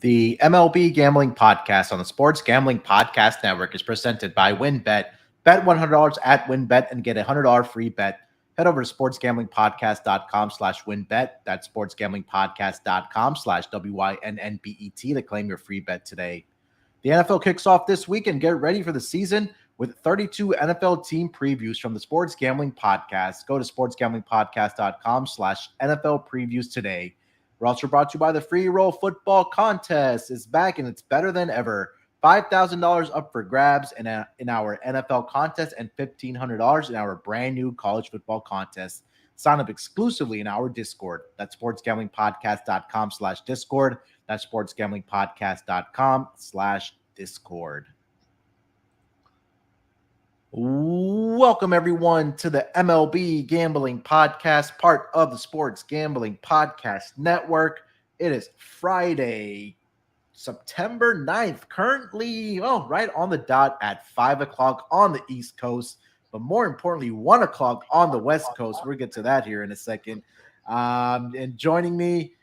The MLB Gambling Podcast on the Sports Gambling Podcast Network is presented by WynnBET. Bet $100 at WynnBET and get a $100 free bet. Head over to sportsgamblingpodcast.com/WynnBET. That's sportsgamblingpodcast.com/WYNNBET to claim your free bet today. The NFL kicks off this week and get ready for the season with 32 NFL team previews from the Sports Gambling Podcast. Go to sportsgamblingpodcast.com/NFL previews today. We're also brought to you by the Free Roll Football Contest. It's back and it's better than ever. $5,000 up for grabs in our NFL contest and $1,500 in our brand new college football contest. Sign up exclusively in our Discord. That's sportsgamblingpodcast.com/Discord. That's sportsgamblingpodcast.com/Discord. Welcome, everyone, to the MLB Gambling Podcast, part of the Sports Gambling Podcast Network. It is Friday, September 9th, currently, right on the dot at 5 o'clock on the East Coast, but more importantly, 1 o'clock on the West Coast. We'll get to that here in a second. And joining me,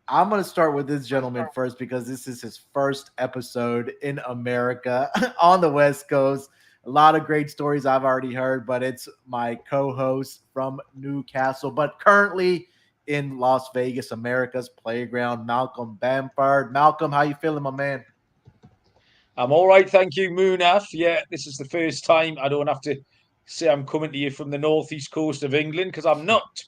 I'm going to start with this gentleman first because this is his first episode in America on the West Coast. A lot of great stories I've already heard, but it's my co-host from Newcastle, but currently in Las Vegas, America's playground, Malcolm Bamford. Malcolm, how you feeling, my man? I'm all right, thank you, Munaf. Yeah, this is the first time I don't have to say I'm coming to you from the northeast coast of England, because I'm not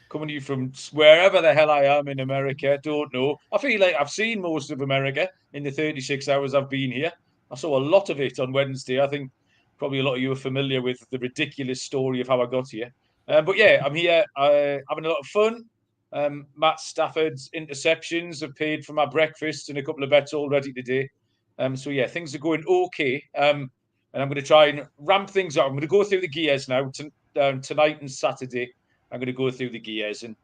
coming to you from wherever the hell I am in America. Don't know. I feel like I've seen most of America in the 36 hours I've been here. I saw a lot of it on Wednesday. I think probably a lot of you are familiar with the ridiculous story of how I got here. But yeah, I'm here having a lot of fun. Matt Stafford's interceptions have paid for my breakfast and a couple of bets already today. So yeah, things are going okay. And I'm going to try and ramp things up. I'm going to go through the gears now. Tonight and Saturday, I'm going to go through the gears and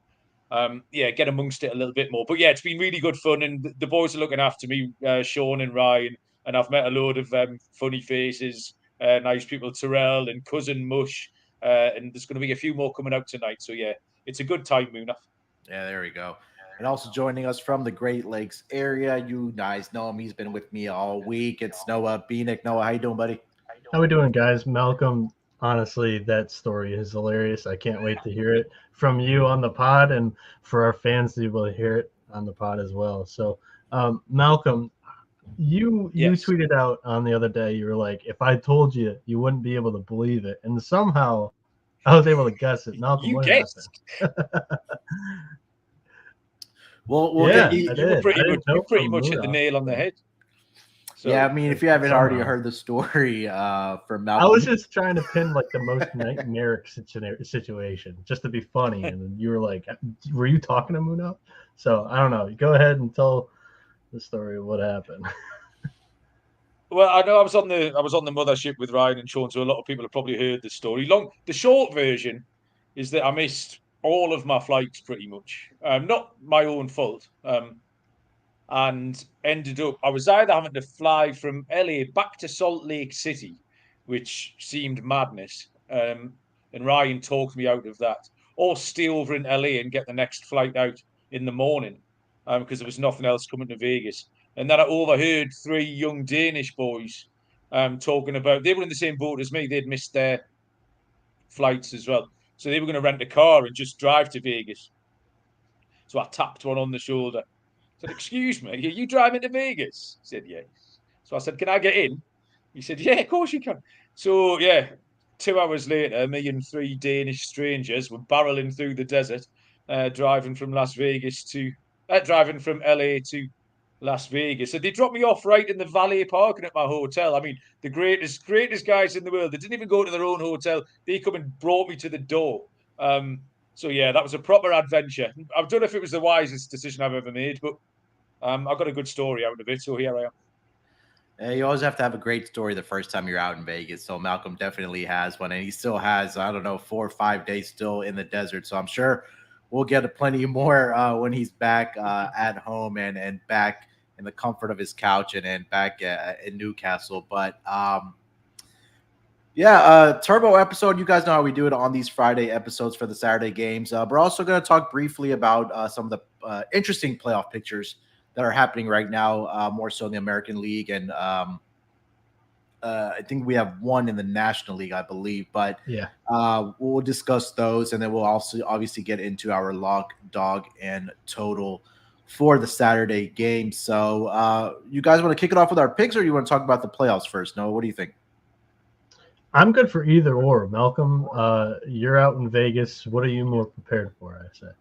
get amongst it a little bit more. But yeah, it's been really good fun, and the boys are looking after me, Sean and Ryan, and I've met a load of funny faces. Nice people, Terrell and Cousin Mush, and there's going to be a few more coming out tonight. So yeah, it's a good time, Munaf. Yeah, there we go. And also joining us from the Great Lakes area, you guys know him. He's been with me all week. It's Noah Beanick. Noah, how you doing, buddy? How we doing, guys? Malcolm, honestly, that story is hilarious. I can't wait to hear it from you on the pod and for our fans to be able to hear it on the pod as well. So, Malcolm, you tweeted out on the other day, you were like, if I told you, you wouldn't be able to believe it. And somehow I was able to guess it. Malcolm, you what guessed. Well, yeah, you were pretty much hit the nail on the head. So, yeah, I mean, if you haven't already heard the story from Malcolm. I was just trying to pin like the most nightmaric situation just to be funny. And you were like, were you talking to Muno? So I don't know. Go ahead and tell the story of what happened. Well, I know I was on the mothership with Ryan and Sean, so a lot of people have probably heard the story. The short version is that I missed all of my flights pretty much. Not my own fault. And ended up, I was either having to fly from LA back to Salt Lake City, which seemed madness. And Ryan talked me out of that, or stay over in LA and get the next flight out in the morning, because there was nothing else coming to Vegas. And then I overheard three young Danish boys talking about, they were in the same boat as me. They'd missed their flights as well. So they were going to rent a car and just drive to Vegas. So I tapped one on the shoulder. I said, excuse me, are you driving to Vegas? He said, yeah. So I said, can I get in? He said, yeah, of course you can. So yeah, 2 hours later, me and three Danish strangers were barreling through the desert, driving from LA to Las Vegas. So they dropped me off right in the valet parking at my hotel. I mean, the greatest guys in the world. They didn't even go to their own hotel. They come and brought me to the door. So yeah, that was a proper adventure. I don't know if it was the wisest decision I've ever made, but I got a good story out of it. So here I am. You always have to have a great story the first time you're out in Vegas. So Malcolm definitely has one, and he still has, 4 or 5 days still in the desert. So I'm sure we'll get plenty more when he's back at home and back in the comfort of his couch and back in Newcastle. But turbo episode. You guys know how we do it on these Friday episodes for the Saturday games. We're also going to talk briefly about some of the interesting playoff pictures that are happening right now, more so in the American League, and I think we have one in the National League, I believe. But Yeah. we'll discuss those, and then we'll also obviously get into our lock, dog, and total for the Saturday game. So, you guys want to kick it off with our picks, or you want to talk about the playoffs first? Noah, what do you think? I'm good for either or. Malcolm, you're out in Vegas. What are you more prepared for, I say?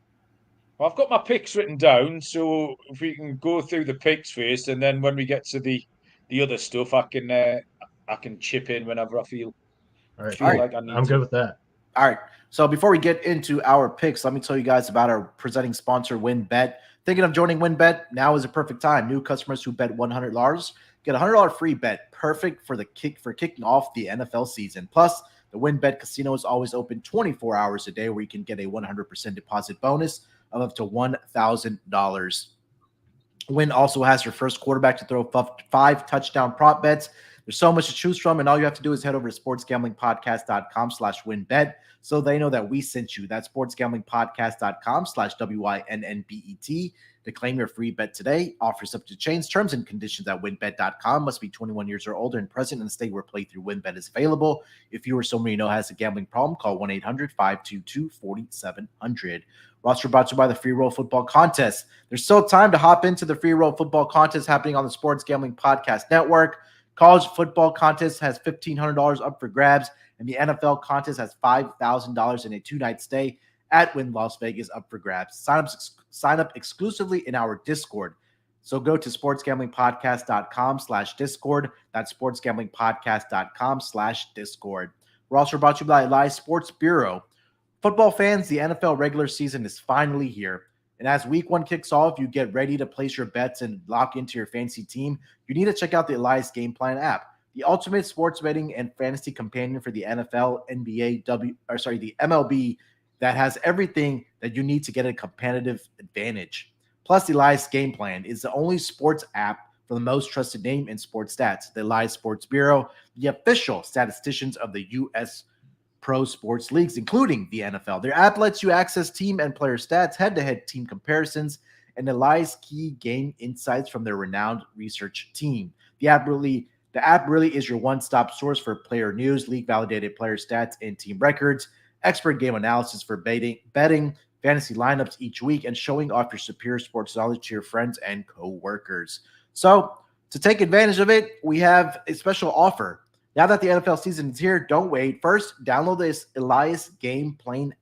Well, I've got my picks written down, so if we can go through the picks first, and then when we get to the other stuff, I can chip in whenever I feel All right, feel cool. like I need I'm to. good with that. All right. So before we get into our picks, let me tell you guys about our presenting sponsor, WinBet. Thinking of joining WinBet? Now is a perfect time. New customers who bet $100 get a $100 free bet, perfect for kicking off the NFL season. Plus, the WinBet casino is always open 24 hours a day, where you can get a 100% deposit bonus of up to $1,000. Win also has your first quarterback to throw 5 touchdown prop bets. There's so much to choose from, and all you have to do is head over to sportsgamblingpodcast.com/winbet so they know that we sent you. That's sportsgamblingpodcast.com/WINNBET to claim your free bet today. Offers subject to change. Terms and conditions at winbet.com. Must be 21 years or older and present in the state where playthrough WinBet is available. If you or someone you know has a gambling problem, call 1-800-522-4700. Roster brought to you by the Free Roll Football Contest. There's still time to hop into the Free Roll Football Contest happening on the Sports Gambling Podcast Network. College football contest has $1,500 up for grabs, and the NFL contest has $5,000 in a 2-night stay at Wynn Las Vegas up for grabs. Sign up exclusively in our Discord. So go to sportsgamblingpodcast.com/Discord. That's sportsgamblingpodcast.com/Discord. We're also brought to you by Live Sports Bureau. Football fans, the NFL regular season is finally here. And as week 1 kicks off, you get ready to place your bets and lock into your fantasy team. You need to check out the Elias Game Plan app, the ultimate sports betting and fantasy companion for the NFL, NBA, the MLB, that has everything that you need to get a competitive advantage. Plus, the Elias Game Plan is the only sports app for the most trusted name in sports stats, the Elias Sports Bureau, the official statisticians of the U.S. pro sports leagues, including the NFL. Their app lets you access team and player stats, head-to-head team comparisons, and Elias key game insights from their renowned research team. The app really is your one-stop source for player news, league-validated player stats, and team records, expert game analysis for betting, fantasy lineups each week, and showing off your superior sports knowledge to your friends and co-workers. So, to take advantage of it, we have a special offer. Now that the NFL season is here, don't wait. First, download this Elias Game Plan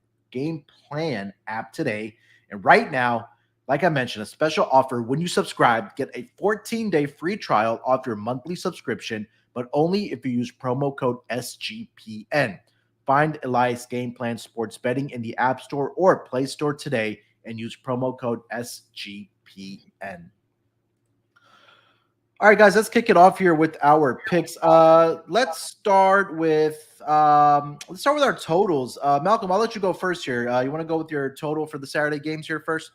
app today. And right now, like I mentioned, a special offer when you subscribe, get a 14-day free trial off your monthly subscription, but only if you use promo code SGPN. Find Elias Game Plan Sports Betting in the App Store or Play Store today and use promo code SGPN. All right, guys, let's kick it off here with our picks. Let's start with our totals. Malcolm, I'll let you go first here. You want to go with your total for the Saturday games here first?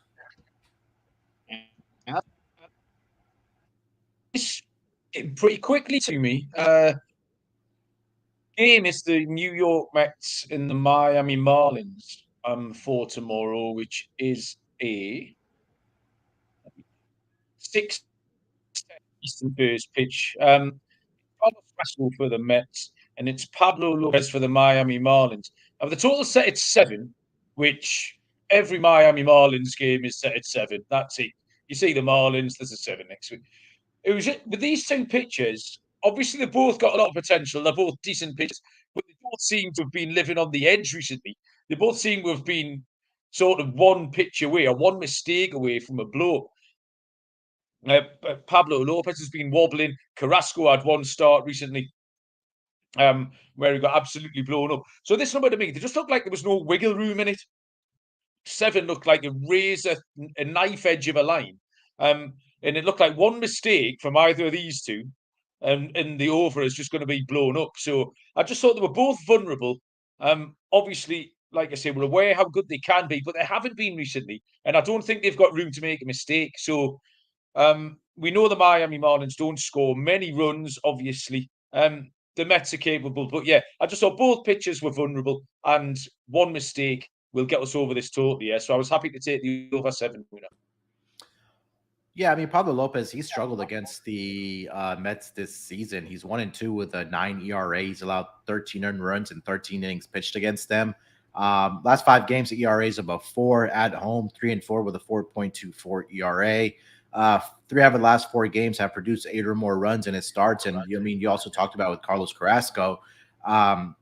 Pretty quickly to me. Game is the New York Mets and the Miami Marlins for tomorrow, which is a 6 Eastern first pitch. Rather stressful for the Mets, and it's Pablo Lopez for the Miami Marlins. Now, the total set at 7, which every Miami Marlins game is set at 7. That's it. You see the Marlins, there's a 7 next week. It was with these 2 pitchers. Obviously, they've both got a lot of potential. They're both decent pitchers, but they both seem to have been living on the edge recently. They both seem to have been sort of one pitch away or one mistake away from a blow. Pablo Lopez has been wobbling. Carrasco had one start recently where he got absolutely blown up. So this number to me, they just looked like there was no wiggle room in it. 7 looked like a knife edge of a line. And it looked like one mistake from either of these two, and the over is just going to be blown up. So I just thought they were both vulnerable. Obviously, like I say, we're aware how good they can be, but they haven't been recently. And I don't think they've got room to make a mistake. So we know the Miami Marlins don't score many runs, obviously. The Mets are capable, but yeah, I just thought both pitchers were vulnerable, and one mistake will get us over this total. Yeah, so I was happy to take the over 7 winner. Yeah, I mean Pablo Lopez, he struggled against the Mets this season. He's 1-2 with a 9 ERA. He's allowed 13 earned runs and 13 innings pitched against them. Last 5 games, the ERA is above 4 at home, 3-4 with a 4.24 ERA. Three out of the last 4 games have produced 8 or more runs in his starts. And I mean, you also talked about with Carlos Carrasco. Um,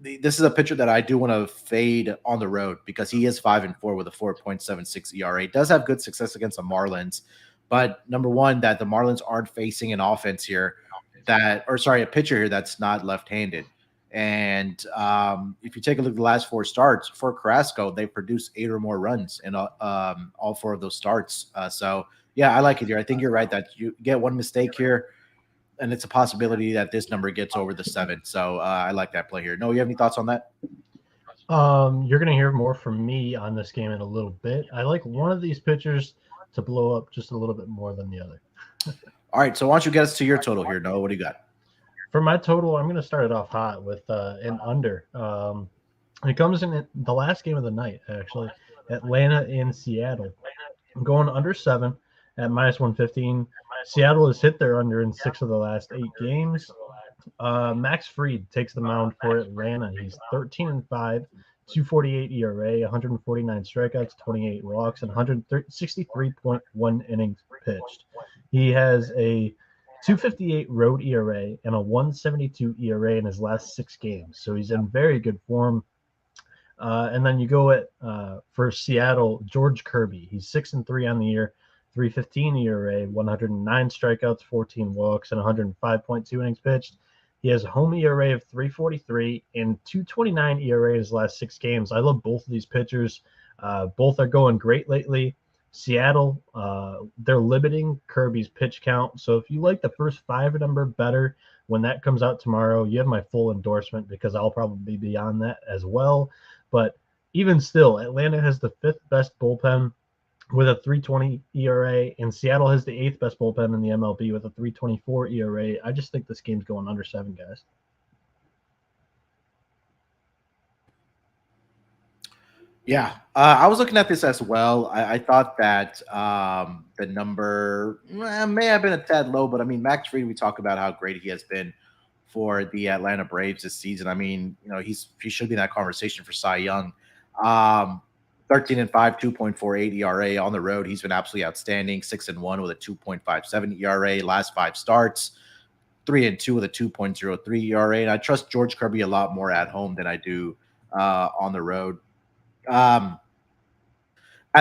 this is a pitcher that I do want to fade on the road because he is 5-4 with a 4.76 ERA. Does have good success against the Marlins, but number one, that the Marlins aren't facing an offense here a pitcher here that's not left-handed. And if you take a look at the last 4 starts for Carrasco, they produced 8 or more runs in all 4 of those starts. So yeah, I like it here. I think you're right that you get one mistake here and it's a possibility that this number gets over the 7. So I like that play here. No, you have any thoughts on that? You're going to hear more from me on this game in a little bit. I like one of these pitchers to blow up just a little bit more than the other. All right, so why don't you get us to your total here, Noah? What do you got? For my total, I'm going to start it off hot with an under. It comes in the last game of the night, actually. Atlanta in Seattle. I'm going under 7 at -115. Seattle has hit their under in 6 of the last 8 games. Max Fried takes the mound for Atlanta. He's 13-5, 2.48 ERA, 149 strikeouts, 28 walks, and 163.1 innings pitched. He has a 2.58 road ERA and a 1.72 ERA in his last 6 games. So he's in very good form. And then you go at for Seattle, George Kirby. He's 6-3 on the year, 3.15 ERA, 109 strikeouts, 14 walks, and 105.2 innings pitched. He has a home ERA of 3.43 and 2.29 ERA in his last 6 games. I love both of these pitchers. Both are going great lately. Seattle, they're limiting Kirby's pitch count. So if you like the first 5 number better, when that comes out tomorrow, you have my full endorsement because I'll probably be on that as well. But even still, Atlanta has the 5th best bullpen with a 3.20 ERA, and Seattle has the 8th best bullpen in the MLB with a 3.24 ERA. I just think this game's going under 7, guys. Yeah, I was looking at this as well. I thought that the number may have been a tad low, but I mean, Max Fried, we talk about how great he has been for the Atlanta Braves this season. I mean, he should be in that conversation for Cy Young. 13-5, 2.48 ERA on the road. He's been absolutely outstanding. 6-1 with a 2.57 ERA. Last 5 starts, 3-2 with a 2.03 ERA. And I trust George Kirby a lot more at home than I do on the road. At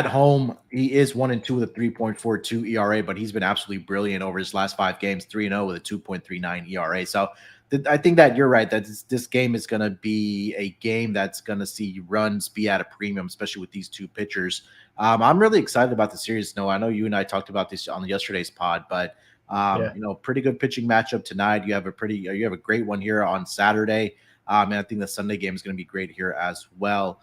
home, he is 1-2 with a 3.42 ERA, but he's been absolutely brilliant over his last 5 games, 3-0 with a 2.39 ERA. So I think that you're right that this game is going to be a game that's going to see runs be at a premium, especially with these 2 pitchers. I'm really excited about the series. No, I know you and I talked about this on yesterday's pod, but pretty good pitching matchup tonight. You have a great one here on Saturday, and I think the Sunday game is going to be great here as well.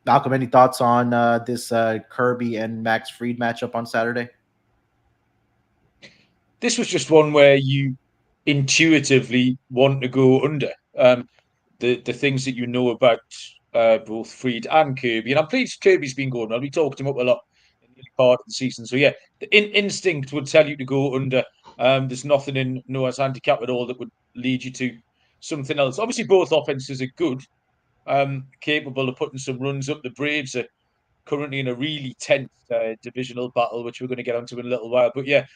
Malcolm, any thoughts on this Kirby and Max Fried matchup on Saturday? This was just one where you intuitively want to go under. The things that you know about both Fried and Kirby, and I'm pleased Kirby's been going well. We talked him up a lot in the early part of the season. So yeah, the instinct would tell you to go under. There's nothing in Noah's handicap at all that would lead you to something else. Obviously, both offenses are good. Capable of putting some runs up. The Braves are currently in a really tense divisional battle, which we're going to get onto in a little while. But yeah,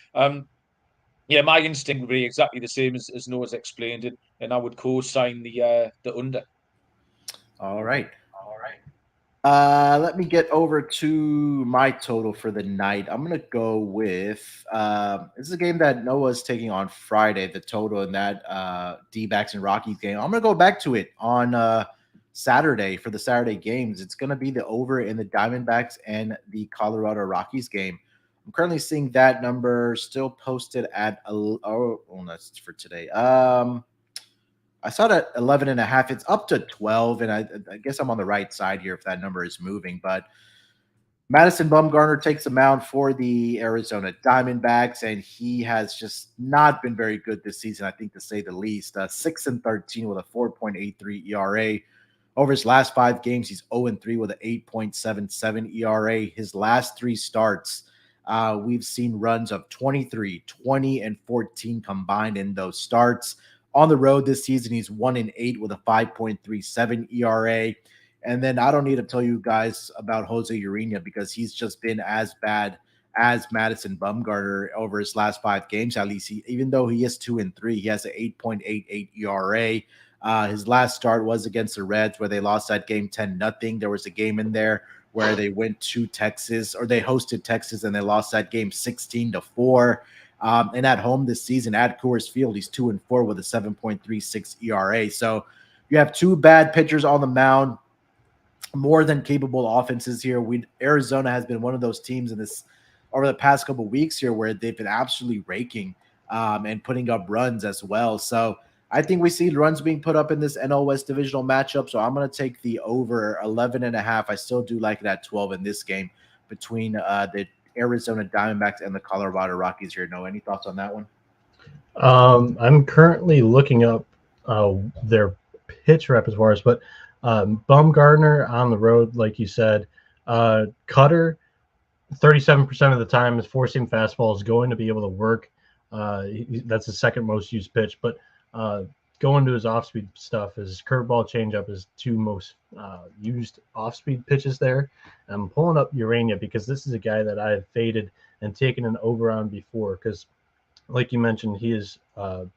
my instinct would be exactly the same as Noah's explained it, and I would co-sign the under. All right. Let me get over to my total for the night. I'm going to go with this is a game that Noah's taking on Friday, the total in that D-backs and Rockies game. I'm going to go back to it on Saturday for the Saturday games. It's going to be the over in the Diamondbacks and the Colorado Rockies game. I'm currently seeing that number still posted at that's for today. I saw it at 11.5. It's up to 12, and I guess I'm on the right side here if that number is moving. But Madison Bumgarner takes the mound for the Arizona Diamondbacks, and he has just not been very good this season, I think, to say the least. 6-13 with a 4.83 ERA. Over his last 5 games, he's 0-3 with an 8.77 ERA. His last 3 starts, We've seen runs of 23, 20, and 14 combined in those starts. On the road this season, he's 1-8 with a 5.37 ERA. And then I don't need to tell you guys about Jose Urena because he's just been as bad as Madison Bumgarner over his last 5 games. At least, even though he is 2-3, he has an 8.88 ERA. His last start was against the Reds, where they lost that game 10-0. There was a game in there where they went to Texas, or they hosted Texas, and they lost that game 16-4. And at home this season at Coors Field, he's 2-4 with a 7.36 ERA. So you have two bad pitchers on the mound, more than capable offenses here. Arizona has been one of those teams in this over the past couple of weeks here where they've been absolutely raking and putting up runs as well. So I think we see runs being put up in this NL West divisional matchup. So I'm going to take the over 11.5. I still do like it at 12 in this game between the Arizona Diamondbacks and the Colorado Rockies here. No, any thoughts on that one? I'm currently looking up their pitch repertoires, but Bumgarner on the road, like you said, Cutter, 37% of the time his four-seam fastball is going to be able to work. That's the second most used pitch, but going to his off-speed stuff, his curveball, changeup is two most used off-speed pitches there. I'm pulling up Urena because this is a guy that I have faded and taken an over on before because, like you mentioned, he has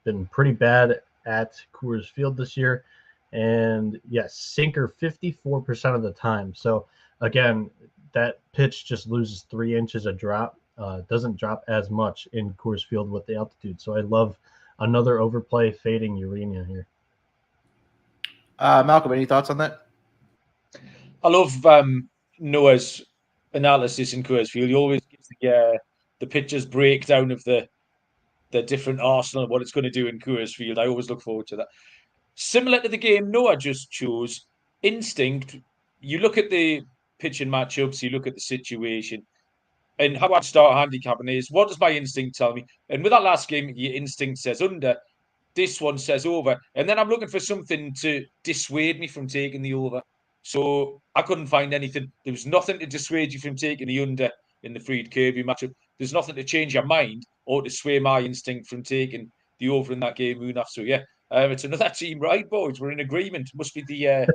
been pretty bad at Coors Field this year. And yes, sinker 54% of the time. So again, that pitch just loses 3 inches of drop. Doesn't drop as much in Coors Field with the altitude. So I love another overplay fading Urena here. Malcolm, any thoughts on that? I love Noah's analysis in Coors Field. He always gives the pitcher's breakdown of the different arsenal and what it's going to do in Coors Field. I always look forward to that. Similar to the game Noah just chose, instinct, you look at the pitching matchups, you look at the situation, and how I'd start handicapping is, what does my instinct tell me? And with that last game, your instinct says under, this one says over. And then I'm looking for something to dissuade me from taking the over. So I couldn't find anything. There was nothing to dissuade you from taking the under in the Fried Kirby matchup. There's nothing to change your mind or to sway my instinct from taking the over in that game, Munaf. So yeah, it's another team, right, boys? We're in agreement. Must be the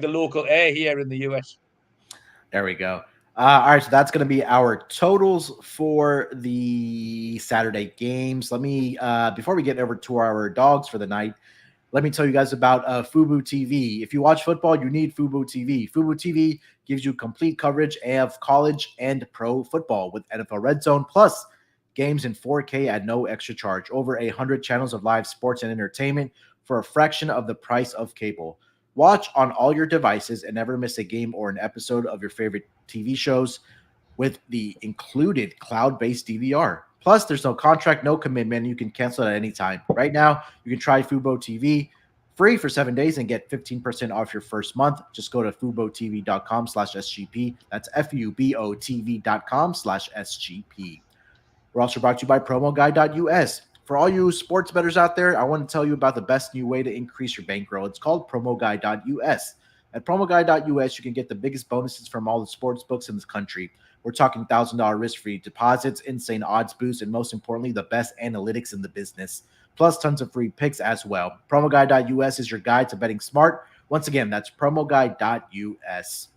local air here in the US. There we go. All right, so that's going to be our totals for the Saturday games. Let me, before we get over to our dogs for the night, let me tell you guys about Fubo TV. If you watch football, you need Fubo TV. Fubo TV gives you complete coverage of college and pro football with NFL Red Zone, plus games in 4K at no extra charge. Over 100 channels of live sports and entertainment for a fraction of the price of cable. Watch on all your devices and never miss a game or an episode of your favorite TV shows with the included cloud-based DVR. Plus, there's no contract, no commitment. You can cancel at any time. Right now, you can try Fubo TV free for 7 days and get 15% off your first month. Just go to FuboTV.com/SGP. That's FUBOTV.com/SGP. We're also brought to you by PromoGuy.us. For all you sports bettors out there, I want to tell you about the best new way to increase your bankroll. It's called PromoGuy.us. At PromoGuy.us, you can get the biggest bonuses from all the sports books in this country. We're talking $1,000 risk-free deposits, insane odds boosts, and most importantly, the best analytics in the business. Plus tons of free picks as well. PromoGuy.us is your guide to betting smart. Once again, that's PromoGuy.us.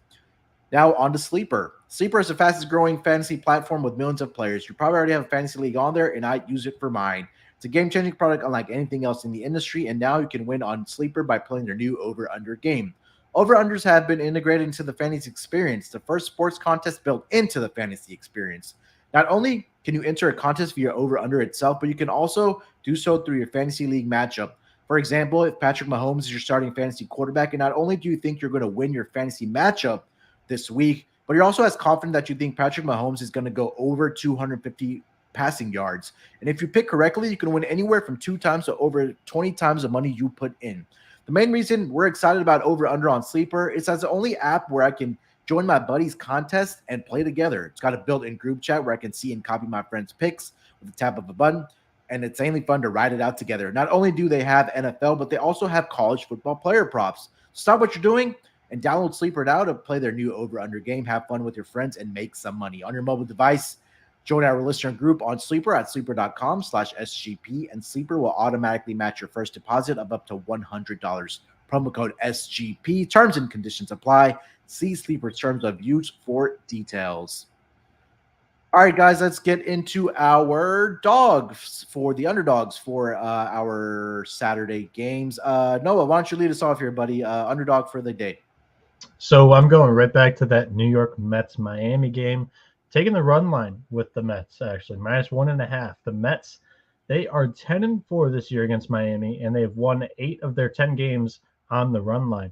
Now on to Sleeper. Sleeper is the fastest growing fantasy platform with millions of players. You probably already have a fantasy league on there, and I use it for mine. It's a game-changing product unlike anything else in the industry, and now you can win on Sleeper by playing their new over-under game. Over-unders have been integrated into the fantasy experience, the first sports contest built into the fantasy experience. Not only can you enter a contest via over-under itself, but you can also do so through your fantasy league matchup. For example, if Patrick Mahomes is your starting fantasy quarterback, and not only do you think you're going to win your fantasy matchup this week, but you're also as confident that you think Patrick Mahomes is going to go over 250 passing yards. And if you pick correctly, you can win anywhere from 2 times to over 20 times the money you put in. The main reason we're excited about Over Under on Sleeper is as the only app where I can join my buddies' contest and play together. It's got a built-in group chat where I can see and copy my friends' picks with the tap of a button, and it's insanely fun to ride it out together. Not only do they have NFL, but they also have college football player props. Stop what you're doing and download Sleeper now to play their new Over Under game. Have fun with your friends and make some money on your mobile device. Join our listener group on Sleeper at sleeper.com/SGP, and Sleeper will automatically match your first deposit of up to $100. Promo code SGP. Terms and conditions apply. See Sleeper's terms of use for details. All right, guys, let's get into our dogs for the underdogs for our Saturday games. Noah, why don't you lead us off here, buddy? Underdog for the day. So I'm going right back to that New York Mets Miami game, taking the run line with the Mets, actually, -1.5. The Mets, they are 10-4 this year against Miami, and they've won 8 of their 10 games on the run line.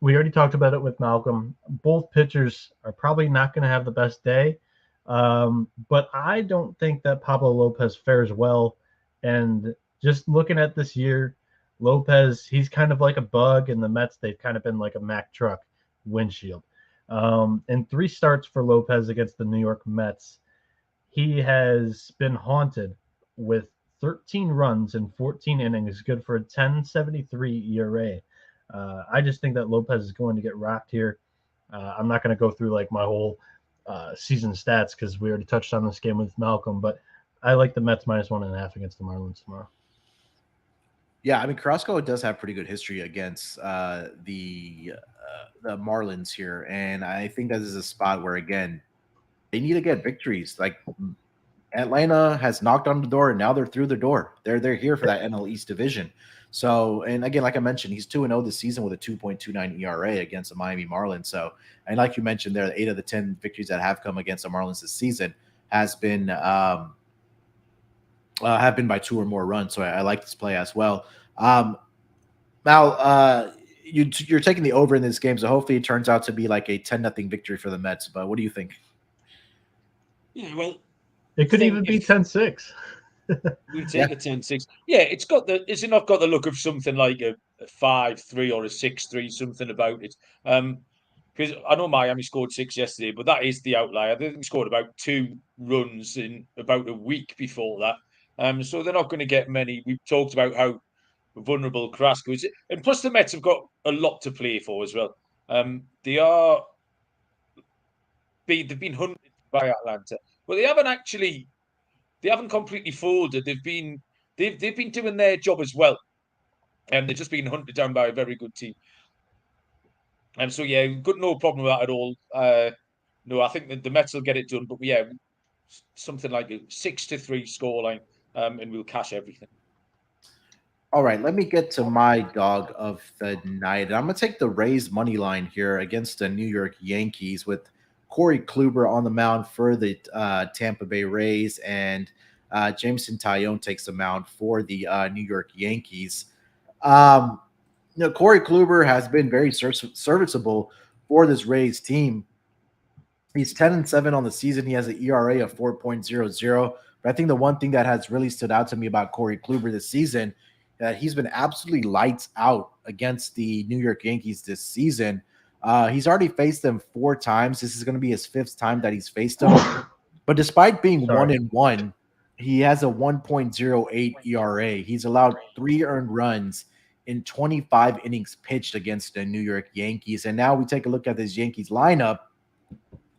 We already talked about it with Malcolm. Both pitchers are probably not going to have the best day, but I don't think that Pablo Lopez fares well. And just looking at this year, Lopez, he's kind of like a bug, and the Mets, they've kind of been like a Mack truck windshield. In 3 starts for Lopez against the New York Mets, he has been haunted with 13 runs in 14 innings, good for a 10.73 ERA. I just think that Lopez is going to get rocked here. I'm not going to go through like my whole season stats because we already touched on this game with Malcolm, but I like the Mets -1.5 against the Marlins tomorrow. Yeah, I mean, Carrasco does have pretty good history against the Marlins here, and I think that is a spot where, again, they need to get victories. Like, Atlanta has knocked on the door, and now they're through the door. They're here for that NL East division. So, and again, like I mentioned, he's 2-0 this season with a 2.29 ERA against the Miami Marlins. So, and like you mentioned, there, 8 of the 10 victories that have come against the Marlins this season have been by 2 or more runs. So I like this play as well. Mal, you're taking the over in this game, so hopefully it turns out to be like a 10-0 victory for the Mets. But what do you think? Yeah, well, it could even be 10-6. We take a 10-6. Yeah, is it not got the look of something like a 5-3 or a 6-3, something about it? Because I know Miami scored 6 yesterday, but that is the outlier. They scored about 2 runs in about a week before that. So they're not going to get many. We've talked about how vulnerable Carrasco is, and plus the Mets have got a lot to play for as well. They've been hunted by Atlanta, but they haven't completely folded. They've been doing their job as well, and they're just being hunted down by a very good team. And so yeah, no problem with that at all. No, I think the Mets will get it done, but yeah, something like a 6-3 scoreline, and we'll cash everything. All right, let me get to my dog of the night. I'm going to take the Rays money line here against the New York Yankees with Corey Kluber on the mound for the Tampa Bay Rays, and Jameson Taillon takes the mound for the New York Yankees. Corey Kluber has been very serviceable for this Rays team. He's 10-7 on the season. He has an ERA of 4.00. But I think the one thing that has really stood out to me about Corey Kluber this season, that he's been absolutely lights out against the New York Yankees this season. He's already faced them 4 times. This is going to be his 5th time that he's faced them. But despite being 1-1, he has a 1.08 ERA. He's allowed 3 earned runs in 25 innings pitched against the New York Yankees. And now we take a look at this Yankees lineup.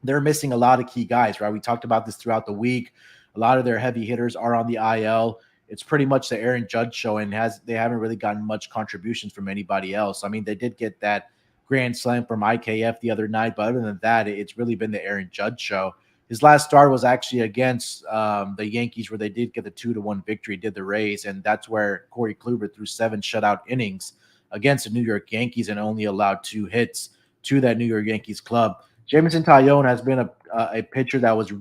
They're missing a lot of key guys, right? We talked about this throughout the week. A lot of their heavy hitters are on the IL. It's pretty much the Aaron Judge show, and they haven't really gotten much contributions from anybody else. I mean, they did get that grand slam from IKF the other night, but other than that, it's really been the Aaron Judge show. His last start was actually against the Yankees, where they did get the 2-1 victory, did the Rays, and that's where Corey Kluber threw 7 shutout innings against the New York Yankees and only allowed 2 hits to that New York Yankees club. Jameson Taillon has been a pitcher that was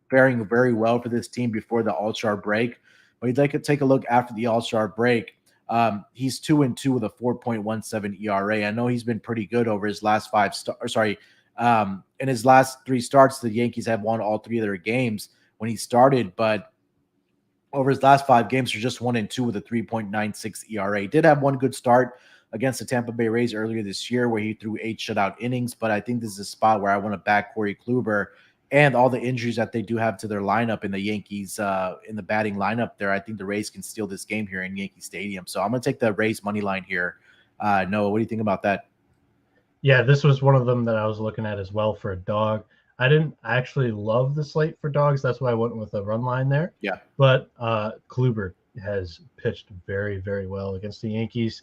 faring very well for this team before the All-Star break. But you'd like to take a look after the All-Star break. He's 2-2 with a 4.17 ERA. I know he's been pretty good over his last 5 in his last 3 starts. The Yankees have won all 3 of their games when he started, but over his last 5 games, they're just 1-2 with a 3.96 ERA. He did have one good start against the Tampa Bay Rays earlier this year where he threw 8 shutout innings, but I think this is a spot where I want to back Corey Kluber and all the injuries that they do have to their lineup in the Yankees, in the batting lineup there. I think the Rays can steal this game here in Yankee Stadium. So I'm going to take the Rays money line here. Noah, what do you think about that? Yeah, this was one of them that I was looking at as well for a dog. I didn't actually love the slate for dogs. That's why I went with a run line there. Yeah. But Kluber has pitched very, very well against the Yankees.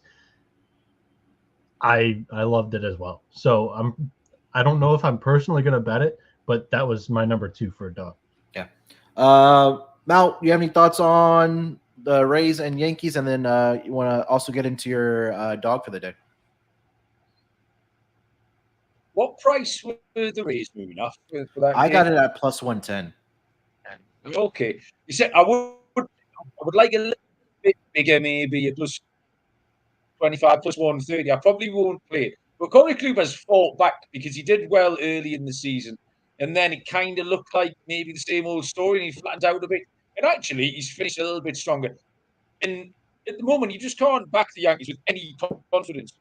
I loved it as well. So I don't know if I'm personally going to bet it, but that was my number 2 for a dog. Yeah. Mal, you have any thoughts on the Rays and Yankees, and then you want to also get into your dog for the day? What price were the Rays moving off for that I game? got it at plus 110. Okay. You said I would like a little bit bigger, maybe a plus 25, plus 130. I probably won't play it. But Corey Kluber's fought back because he did well early in the season. And then it kind of looked like maybe the same old story and he flattened out a bit. And actually, he's finished a little bit stronger. And at the moment, you just can't back the Yankees with any confidence.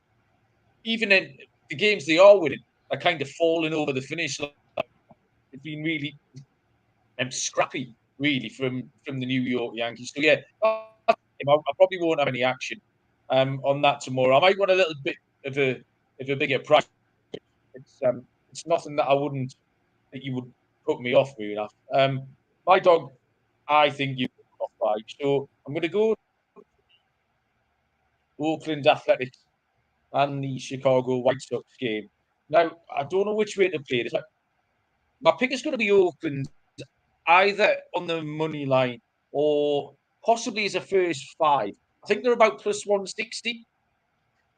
Even in the games they are winning, are kind of falling over the finish line. It's been really scrappy, really, from the New York Yankees. So, yeah, I probably won't have any action on that tomorrow. I might want a little bit of a bigger price. It's nothing that you would put me off moving off. My dog, I think you put off by. So I'm going to go Oakland Athletics and the Chicago White Sox game. Now I don't know which way to play this. My pick is going to be Oakland, either on the money line or possibly as a first 5. I think they're about plus 160.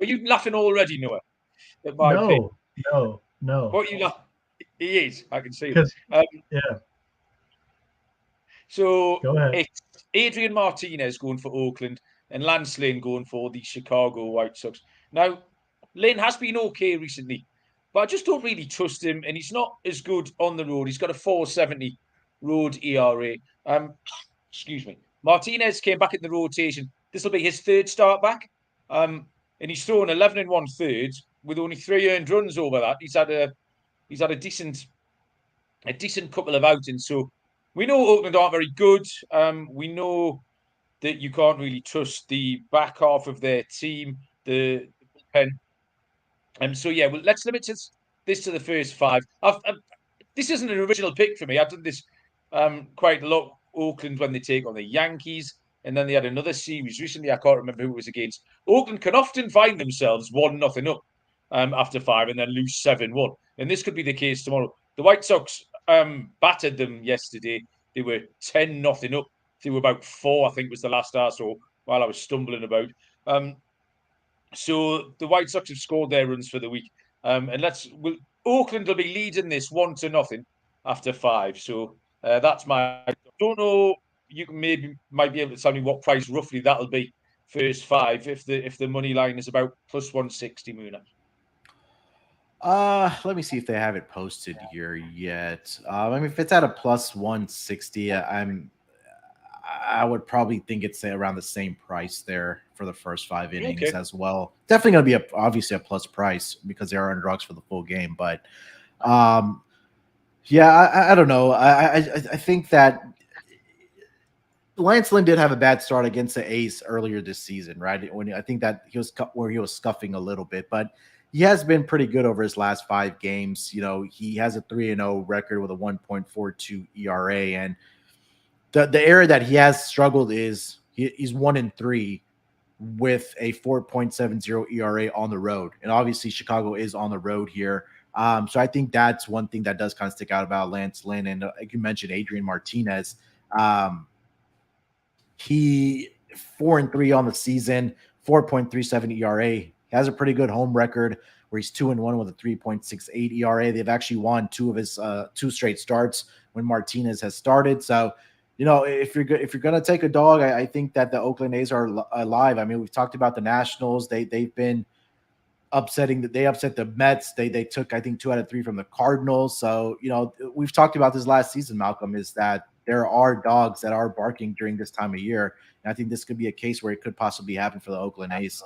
Are you laughing already, Noah? At my pick? No. What you laughing? He is. I can see it. Yeah. So Go ahead. it's Adrian Martinez going for Oakland and Lance Lynn going for the Chicago White Sox. Now, Lynn has been okay recently, but I just don't really trust him, and he's not as good on the road. He's got a 4.70 road ERA. Excuse me. Martinez came back in the rotation. This will be his 3rd start back, and he's thrown 11 and 1/3 with only 3 earned runs over that. He's had a decent couple of outings. So we know Oakland aren't very good. We know that you can't really trust the back half of their team, the pen. So yeah, well, let's limit this to the first 5. This isn't an original pick for me. I've done this quite a lot. Oakland when they take on the Yankees, and then they had another series recently. I can't remember who it was against. Oakland can often find themselves 1-0 up after 5 and then lose 7-1. And this could be the case tomorrow. The White Sox battered them yesterday. They were 10-0 up. They were about 4, I think was the last I saw while I was stumbling about. So the White Sox have scored their runs for the week. And Oakland will be leading this 1-0 after 5. So that's I don't know. You might be able to tell me what price roughly that'll be first 5 if the money line is about plus 160, Moona. Let me see if they have it posted here yet. If it's at a plus 160, I would probably think it's around the same price there for the first 5 innings as well. Definitely going to be obviously a plus price because they are underdogs for the full game. But yeah, I don't know. I think that Lance Lynn did have a bad start against the A's earlier this season, right? When I think that he was scuffing a little bit, but he has been pretty good over his last 5 games. He has a 3-0 record with a 1.42 ERA, and the area that he has struggled is he's 1-3 with a 4.70 ERA on the road, and obviously Chicago is on the road here. So I think that's one thing that does kind of stick out about Lance Lynn, and like you mentioned, Adrian Martinez. He 4-3 on the season, 4.37 ERA. He has a pretty good home record where he's 2-1 with a 3.68 ERA. They've actually won 2 of his 2 straight starts when Martinez has started. So, if you're gonna take a dog, I think that the Oakland A's are alive. We've talked about the Nationals. They've been upsetting. They upset the Mets. They took, I think, 2 out of 3 from the Cardinals. So, we've talked about this last season, Malcolm, is that there are dogs that are barking during this time of year. And I think this could be a case where it could possibly happen for the Oakland A's.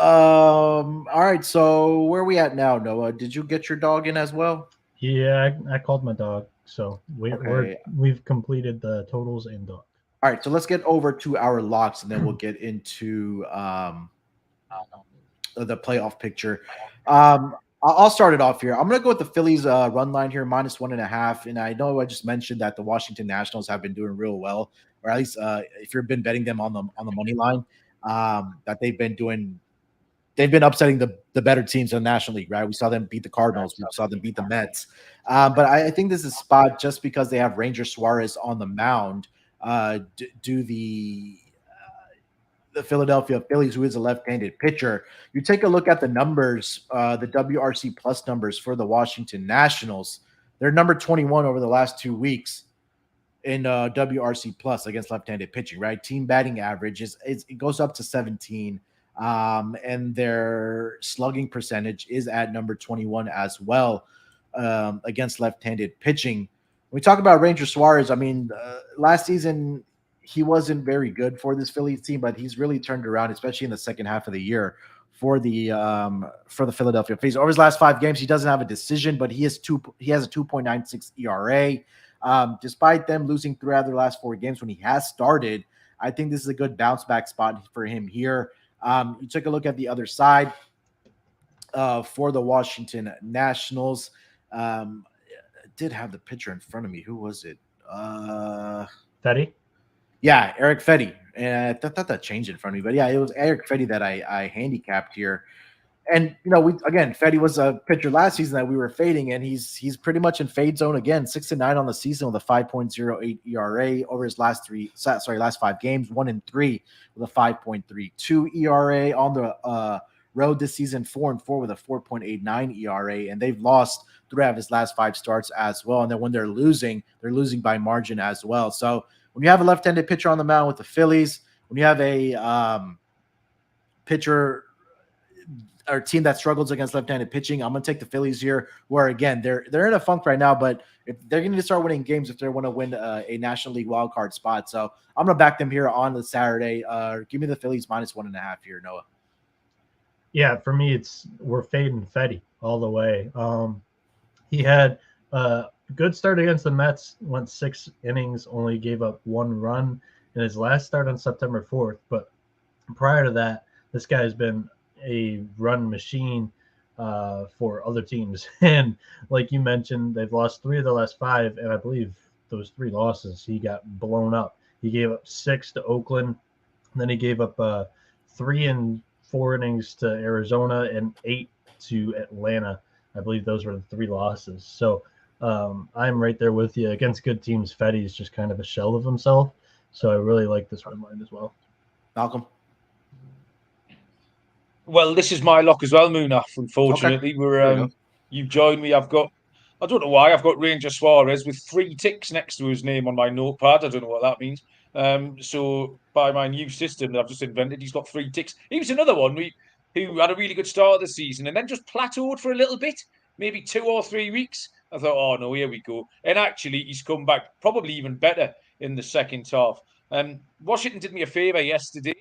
All right. So where are we at now, Noah? Did you get your dog in as well? Yeah, I called my dog. So we've completed the totals and dog. All right. So let's get over to our locks, and then we'll get into the playoff picture. I'll start it off here. I'm going to go with the Phillies run line here, -1.5. And I know I just mentioned that the Washington Nationals have been doing real well, or at least if you've been betting them on the money line, that they've been upsetting the better teams in the National League, right? We saw them beat the Cardinals, we saw them beat the Mets. But I think this is a spot just because they have Ranger Suarez on the mound. Do the Philadelphia Phillies, who is a left-handed pitcher. You take a look at the numbers, the WRC plus numbers for the Washington Nationals. They're number 21 over the last 2 weeks in WRC plus against left-handed pitching, right? Team batting average it goes up to 17. And their slugging percentage is at number 21 as well against left-handed pitching. When we talk about Ranger Suarez, I mean, last season he wasn't very good for this Phillies team, but he's really turned around, especially in the second half of the year for the Philadelphia Phillies. Over his last 5 games, he doesn't have a decision, but he has a 2.96 ERA. Despite them losing 3 out of their last 4 games when he has started, I think this is a good bounce back spot for him here. You take a look at the other side for the Washington Nationals. I did have the pitcher in front of me. Who was it? Fetty? Yeah, Eric Fetty. And I thought that changed in front of me. But yeah, it was Eric Fetty that I handicapped here. And Fetty was a pitcher last season that we were fading, and he's pretty much in fade zone again. 6-9 on the season with a 5.08 ERA over his last 5 games. 1-3 with a 5.32 ERA on the road this season. 4-4 with a 4.89 ERA, and they've lost 3 out of his last 5 starts as well. And then when they're losing by margin as well. So when you have a left-handed pitcher on the mound with the Phillies, when you have a pitcher or team that struggles against left-handed pitching, I'm going to take the Phillies here, where again they're in a funk right now, but if they're going to start winning games, if they want to win a National League wild card spot, so I'm going to back them here on the Saturday. Give me the Phillies -1.5 here, Noah. Yeah, for me we're fading Fetty all the way. He had a good start against the Mets, went 6 innings, only gave up 1 run in his last start on September 4th. But prior to that, this guy has been a run machine for other teams. And like you mentioned, they've lost 3 of the last 5, and I believe those 3 losses, he got blown up. He gave up 6 to Oakland, and then he gave up 3 and 4 innings to Arizona and 8 to Atlanta. I believe those were the 3 losses. So I'm right there with you. Against good teams, Fetty is just kind of a shell of himself. So I really like this run line as well. Malcolm? Well, this is my lock as well, Munaf. Unfortunately, Okay. You've joined me. I don't know why, I've got Ranger Suarez with 3 ticks next to his name on my notepad. I don't know what that means. So by my new system that I've just invented, he's got 3 ticks. He was another one who had a really good start of the season and then just plateaued for a little bit, maybe 2 or 3 weeks. I thought, oh no, here we go. And actually, he's come back probably even better in the second half. Washington did me a favour yesterday.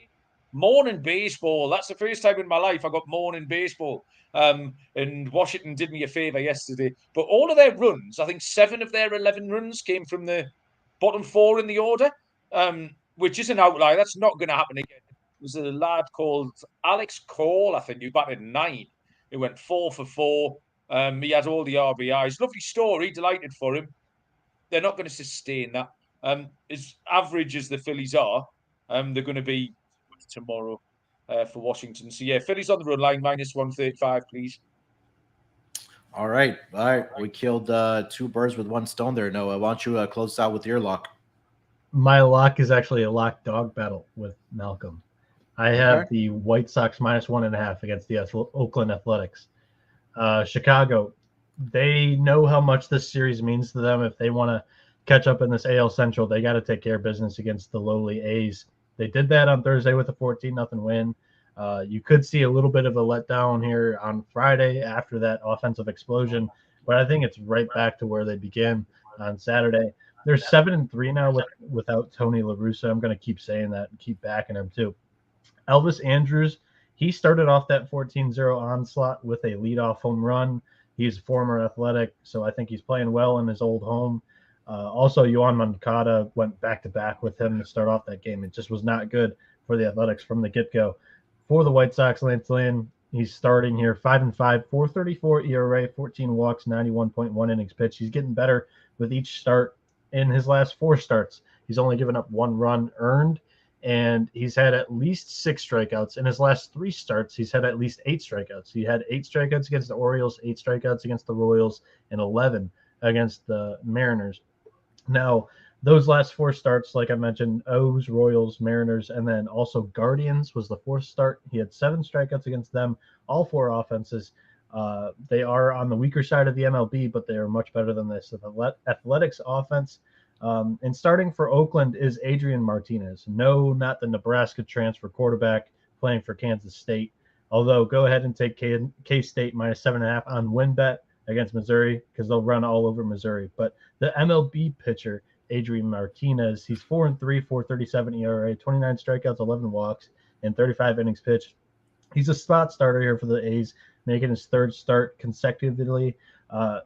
Morning baseball. That's the first time in my life I got morning baseball. And Washington did me a favour yesterday. But all of their runs, I think 7 of their 11 runs came from the bottom 4 in the order, which is an outlier. That's not going to happen again. It was a lad called Alex Cole, I think, who batted 9. He went 4 for 4. He had all the RBIs. Lovely story. Delighted for him. They're not going to sustain that. As average as the Phillies are, they're going to be tomorrow for Washington. So yeah, Phillies on the run line -135, please. All right. We killed 2 birds with 1 stone there, Noah. Why don't you close out with your lock? My lock is actually a lock dog battle with Malcolm. I have the White Sox -1.5 against the Oakland Athletics. Chicago, they know how much this series means to them. If they want to catch up in this AL Central, they got to take care of business against the lowly A's. They did that on Thursday with a 14-0 win. You could see a little bit of a letdown here on Friday after that offensive explosion, but I think it's right back to where they began on Saturday. They're 7-3 now without Tony La Russa. I'm going to keep saying that and keep backing him too. Elvis Andrus, he started off that 14-0 onslaught with a leadoff home run. He's a former Athletic, so I think he's playing well in his old home. Also, Yoan Moncada went back-to-back with him to start off that game. It just was not good for the Athletics from the get-go. For the White Sox, Lance Lynn, He's starting here 5-5, 4.34 ERA, 14 walks, 91.1 innings pitched. He's getting better with each start. In his last 4 starts, he's only given up 1 run earned, and he's had at least 6 strikeouts. In his last 3 starts, he's had at least 8 strikeouts. He had 8 strikeouts against the Orioles, 8 strikeouts against the Royals, and 11 against the Mariners. Now, those last 4 starts, like I mentioned, O's, Royals, Mariners, and then also Guardians was the 4th start. He had 7 strikeouts against them, all 4 offenses. They are on the weaker side of the MLB, but they are much better than this. The Athletics offense. And starting for Oakland is Adrian Martinez. No, not the Nebraska transfer quarterback playing for Kansas State. Although, go ahead and take K-State minus 7.5 on win bet against Missouri because they'll run all over Missouri. But the MLB pitcher, Adrian Martinez, he's 4-3, 4.37 ERA, 29 strikeouts, 11 walks, and 35 innings pitched. He's a spot starter here for the A's, making his 3rd start consecutively.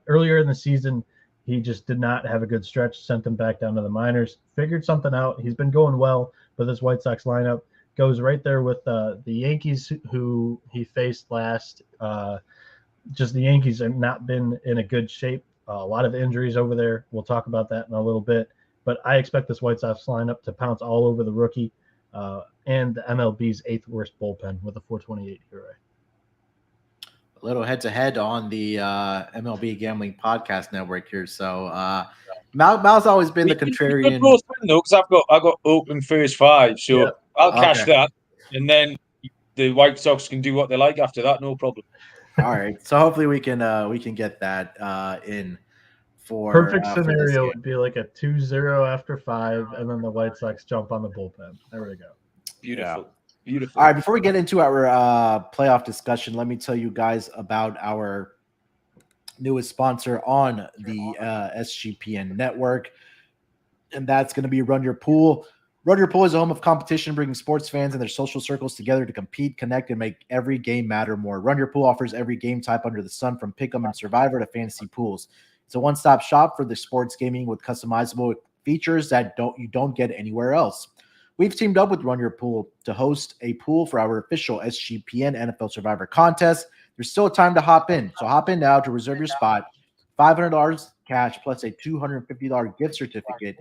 Earlier in the season, he just did not have a good stretch, sent him back down to the minors, figured something out. He's been going well, but this White Sox lineup goes right there with the Yankees, who he faced last. Just the Yankees have not been in a good shape. A lot of injuries over there. We'll talk about that in a little bit. But I expect this White Sox lineup to pounce all over the rookie and the MLB's 8th worst bullpen with a 4.28 ERA. A little head-to-head on the MLB Gambling Podcast Network here. So Mal's always been the contrarian. Because I've got Oakland first 5, so yep. I'll cash that, and then the White Sox can do what they like after that. No problem. All right, so hopefully we can get that in for perfect scenario would be like a 2-0 after 5, and then the White Sox jump on the bullpen. There we go. Beautiful. Yeah. Beautiful. All right, before we get into our playoff discussion, let me tell you guys about our newest sponsor on the SGPN network, and that's going to be Run Your Pool. Run Your Pool is a home of competition, bringing sports fans and their social circles together to compete, connect, and make every game matter more. Run Your Pool offers every game type under the sun, from Pick'em and Survivor to fantasy pools. It's a one-stop shop for the sports gaming with customizable features that you don't get anywhere else. We've teamed up with Run Your Pool to host a pool for our official SGPN NFL Survivor contest. There's still time to hop in, so hop in now to reserve your spot. $500 cash plus a $250 gift certificate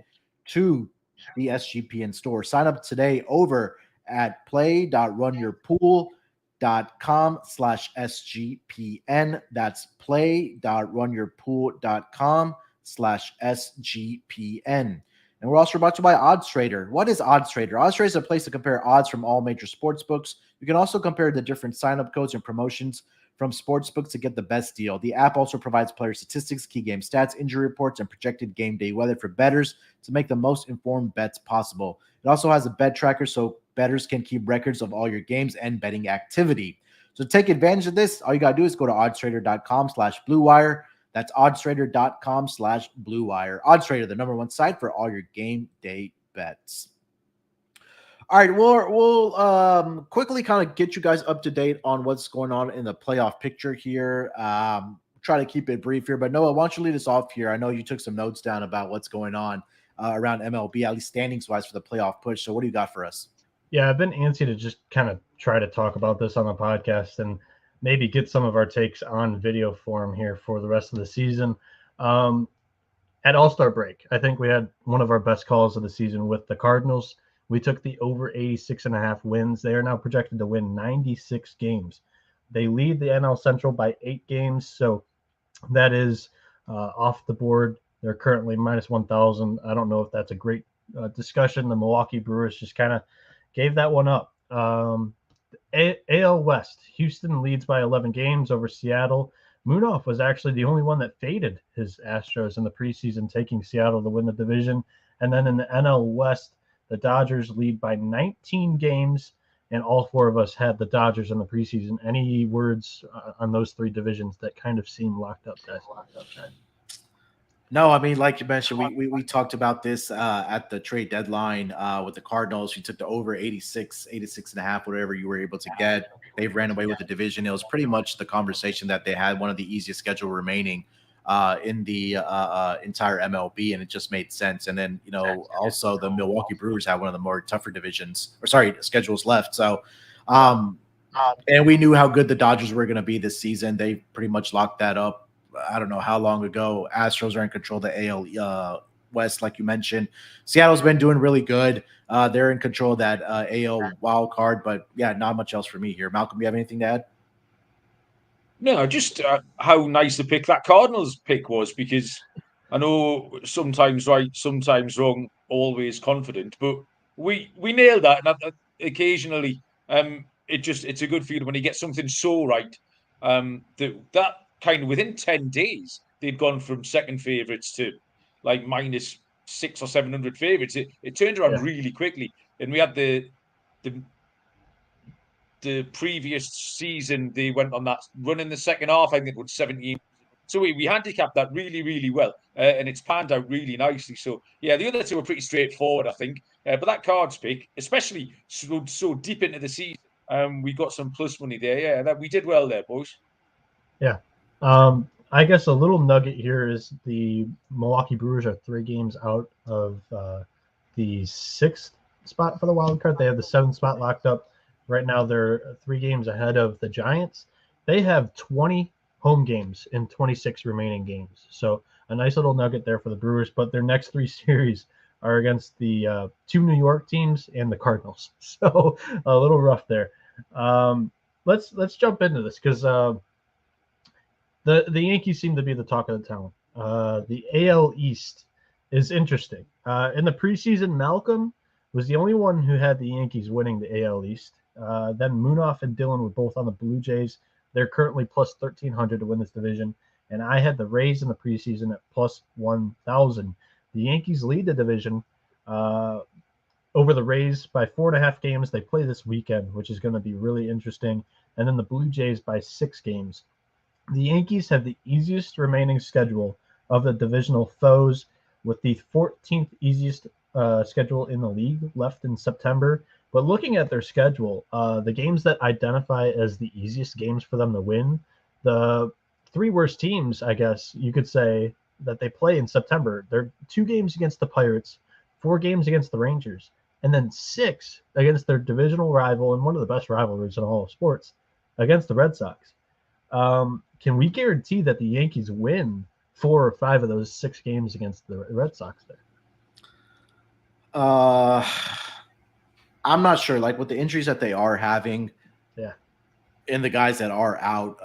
to the SGPN store. Sign up today over at play.runyourpool.com/SGPN. That's play.runyourpool.com/SGPN. And we're also brought to you by OddsTrader. What is OddsTrader? OddsTrader is a place to compare odds from all major sports books. You can also compare the different sign-up codes and promotions from sports books to get the best deal. The app also provides player statistics, key game stats, injury reports, and projected game day weather for bettors to make the most informed bets possible. It also has a bet tracker so bettors can keep records of all your games and betting activity. So to take advantage of this, all you got to do is go to oddstrader.com/bluewire. That's oddstrader.com/bluewire. OddsTrader, the number 1 site for all your game day bets. All right, we'll quickly kind of get you guys up to date on what's going on in the playoff picture here. Try to keep it brief here, but Noah, why don't you lead us off here? I know you took some notes down about what's going on around MLB, at least standings-wise for the playoff push. So what do you got for us? Yeah, I've been antsy to just kind of try to talk about this on the podcast and maybe get some of our takes on video form here for the rest of the season. At All-Star break, I think we had one of our best calls of the season with the Cardinals. We took the over 86.5 wins. They are now projected to win 96 games. They lead the NL Central by 8 games, so that is off the board. They're currently minus 1,000. I don't know if that's a great discussion. The Milwaukee Brewers just kind of gave that one up. AL West, Houston leads by 11 games over Seattle. Munaf was actually the only one that faded his Astros in the preseason, taking Seattle to win the division. And then in the NL West, the Dodgers lead by 19 games, and all 4 of us had the Dodgers in the preseason. Any words on those 3 divisions that kind of seem locked up, guys? No, I mean, like you mentioned, we talked about this at the trade deadline with the Cardinals. You took the over 86.5, whatever you were able to get. They ran away with the division. It was pretty much the conversation that they had one of the easiest schedule remaining in the entire MLB, and it just made sense. And then, also the Milwaukee Brewers have one of the more tougher schedules left. So And we knew how good the Dodgers were going to be this season. They pretty much locked that up. I don't know how long ago. Astros are in control of the AL West, like you mentioned. Seattle's been doing really good. They're in control of that AL wild card, but yeah, not much else for me here. Malcolm, you have anything to add? No, just how nice the pick that Cardinals pick was, because I know sometimes right, sometimes wrong, always confident, but we nailed that. And occasionally, it's a good feeling when you get something so right. That kind of within 10 days they'd gone from second favourites to like minus 600 or 700 favourites. It turned around really quickly, and we had the the previous season they went on that run in the second half. I think it was 17. So we handicapped that really, really well, and it's panned out really nicely. So yeah, the other two were pretty straightforward, I think. But that cards pick, especially so deep into the season, we got some plus money there. Yeah, that we did well there, boys. Yeah. I guess a little nugget here is the Milwaukee Brewers are 3 games out of the 6th spot for the wild card. They have the 7th spot locked up. Right now, they're 3 games ahead of the Giants. They have 20 home games in 26 remaining games. So a nice little nugget there for the Brewers. But their next 3 series are against the 2 New York teams and the Cardinals. So a little rough there. Let's jump into this because the Yankees seem to be the talk of the town. The AL East is interesting. In the preseason, Malcolm was the only one who had the Yankees winning the AL East. Then Munaf and Dylan were both on the Blue Jays. They're currently plus 1,300 to win this division. And I had the Rays in the preseason at plus 1,000. The Yankees lead the division over the Rays by 4.5 games. They play this weekend, which is going to be really interesting. And then the Blue Jays by 6 games. The Yankees have the easiest remaining schedule of the divisional foes, with the 14th easiest schedule in the league left in September. But looking at their schedule, the games that identify as the easiest games for them to win, the 3 worst teams, I guess you could say, that they play in September, they're 2 games against the Pirates, 4 games against the Rangers, and then 6 against their divisional rival and one of the best rivalries in all of sports, against the Red Sox. Can we guarantee that the Yankees win 4 or 5 of those 6 games against the Red Sox there? I'm not sure. Like with the injuries that they are having, and the guys that are out,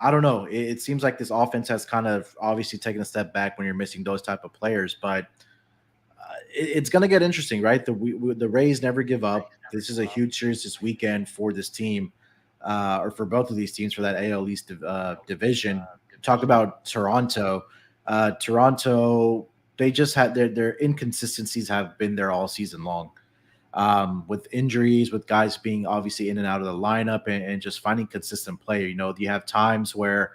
I don't know. It seems like this offense has kind of obviously taken a step back when you're missing those type of players. But it's going to get interesting, right? The Rays never give up. This is a huge series this weekend for this team. Or for both of these teams for that AL East division. Talk about Toronto. Toronto, they just had their inconsistencies have been there all season long. With injuries, with guys being obviously in and out of the lineup and just finding consistent play. You know, you have times where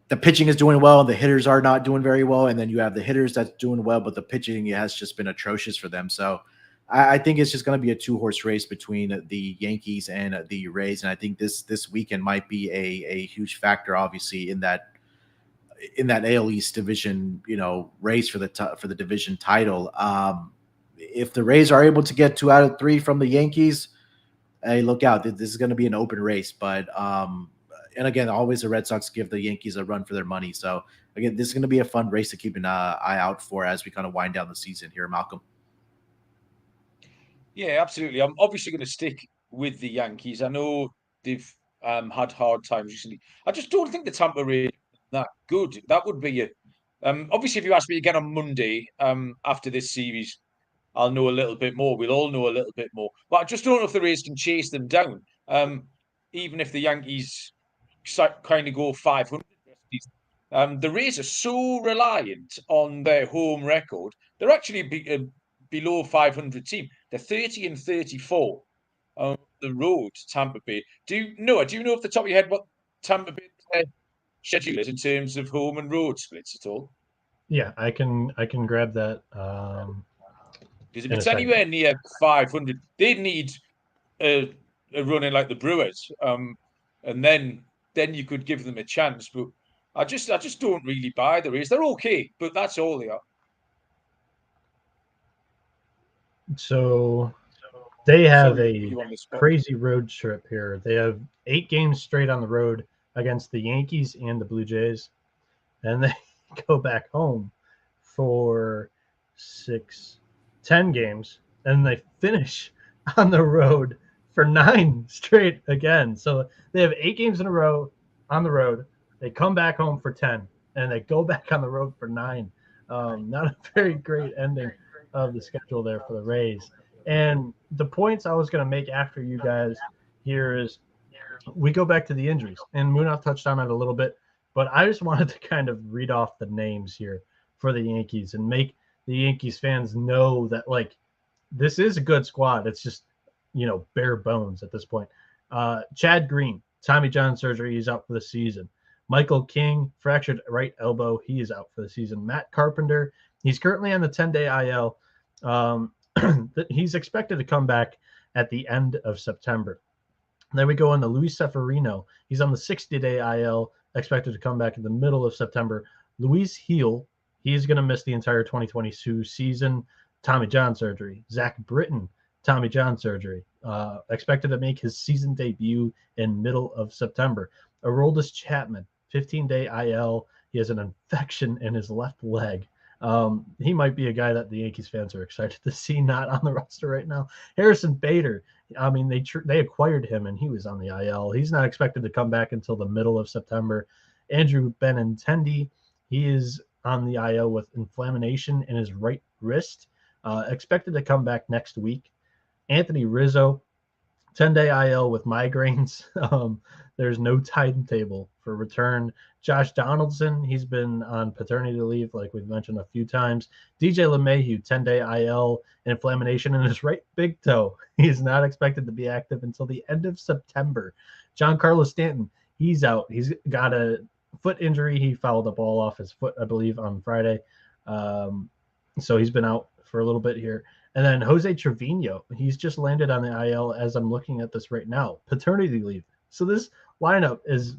the pitching is doing well and the hitters are not doing very well. And then you have the hitters that's doing well, but the pitching has just been atrocious for them. So I think it's just going to be a 2-horse race between the Yankees and the Rays, and I think this weekend might be a huge factor, obviously, in that AL East division, race for the division title. If the Rays are able to get 2 out of 3 from the Yankees, hey, look out! This is going to be an open race. But and again, always the Red Sox give the Yankees a run for their money. So again, this is going to be a fun race to keep an eye out for as we kind of wind down the season here, Malcolm. Yeah, absolutely. I'm obviously going to stick with the Yankees. I know they've had hard times recently. I just don't think the Tampa Bay that good. That would be a obviously if you ask me again on Monday after this series, I'll know a little bit more. We'll all know a little bit more. But I just don't know if the Rays can chase them down. Even if the Yankees kind of go 500. The Rays are so reliant on their home record. They're actually below 500 team. They're 30 and 34 on the road to Tampa Bay. Do you know off the top of your head what Tampa Bay's schedule is in terms of home and road splits at all? Yeah, I can grab that. Because if it's anywhere near 500, they'd need a run in like the Brewers, and then you could give them a chance. But I just don't really buy the Rays. They're okay, but that's all they are. So They have Sorry, a you on the spot. crazy road trip here. They have 8 games straight on the road against the Yankees and the Blue Jays. And they go back home for 10 games. And they finish on the road for 9 straight again. So they have 8 games in a row on the road. They come back home for 10. And they go back on the road for 9. Not a very great ending of the schedule there for the Rays. And the points I was going to make after you guys here is we go back to the injuries. And Munaf touched on it a little bit, but I just wanted to kind of read off the names here for the Yankees and make the Yankees fans know that, like, this is a good squad. It's just, bare bones at this point. Chad Green, Tommy John surgery, he's out for the season. Michael King, fractured right elbow, he is out for the season. Matt Carpenter, he's currently on the 10-day IL. He's expected to come back at the end of September. Then we go into Luis Severino. He's on the 60-day IL, expected to come back in the middle of September. Luis Heel, he's going to miss the entire 2022 season. Tommy John surgery. Zach Britton, Tommy John surgery. Expected to make his season debut in middle of September. Aroldis Chapman, 15-day IL. He has an infection in his left leg. He might be a guy that the Yankees fans are excited to see not on the roster right now. Harrison Bader, I mean, they acquired him and he was on the IL. He's not expected to come back until the middle of September. Andrew Benintendi, he is on the IL with inflammation in his right wrist, expected to come back next week. Anthony Rizzo, 10-day IL with migraines. There's no timetable for return. Josh Donaldson, he's been on paternity leave, like we've mentioned a few times. DJ LeMahieu, 10-day IL, inflammation in his right big toe. He's not expected to be active until the end of September. Giancarlo Stanton, he's out. He's got a foot injury. He fouled a ball off his foot, I believe, on Friday. So he's been out for a little bit here. And then Jose Trevino, he's just landed on the IL as I'm looking at this right now. Paternity leave. So this lineup is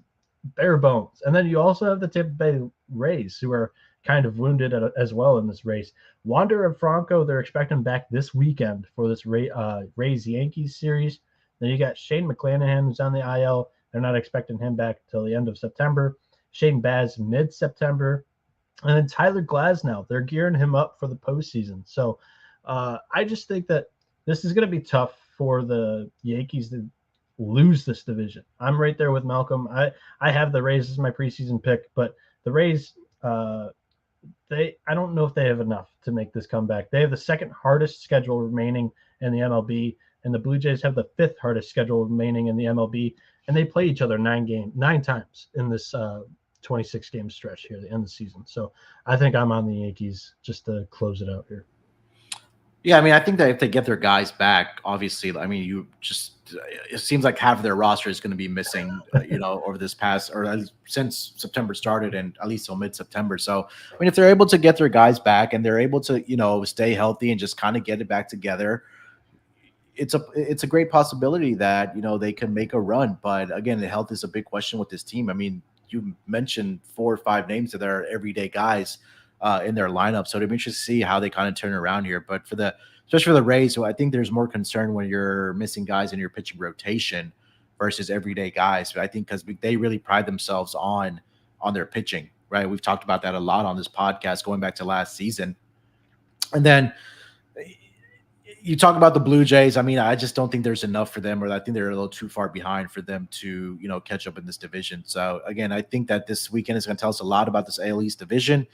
bare bones. And then you also have the Tampa Bay Rays, who are kind of wounded as well in this race. Wander and Franco, they're expecting back this weekend for this Rays-Yankees series. Then you got Shane McClanahan, who's on the IL. They're not expecting him back till the end of September. Shane Baz, mid-September. And then Tyler Glasnow, they're gearing him up for the postseason. So I just think that this is going to be tough for the Yankees to lose this division. I'm right there with Malcolm. I have the Rays as my preseason pick, but the Rays, I don't know if they have enough to make this comeback. They have the second hardest schedule remaining in the MLB, and the Blue Jays have the 5th hardest schedule remaining in the MLB, and they play each other 9 times in this 26-game stretch here at the end of the season. So I think I'm on the Yankees just to close it out here. Yeah, I mean, I think that if they get their guys back, obviously, I mean, it seems like half of their roster is going to be missing, over this past, or since September started and at least till mid-September. So, I mean, if they're able to get their guys back and they're able to, stay healthy and just kind of get it back together, it's a great possibility that, they can make a run. But again, the health is a big question with this team. I mean, you mentioned 4 or 5 names that are everyday guys in their lineup. So it'll be interesting to see how they kind of turn around here. But especially for the Rays, so I think there's more concern when you're missing guys in your pitching rotation versus everyday guys. But I think because they really pride themselves on their pitching, right? We've talked about that a lot on this podcast going back to last season. And then you talk about the Blue Jays. I mean, I just don't think there's enough for them, or I think they're a little too far behind for them to, catch up in this division. So again, I think that this weekend is going to tell us a lot about this AL East division.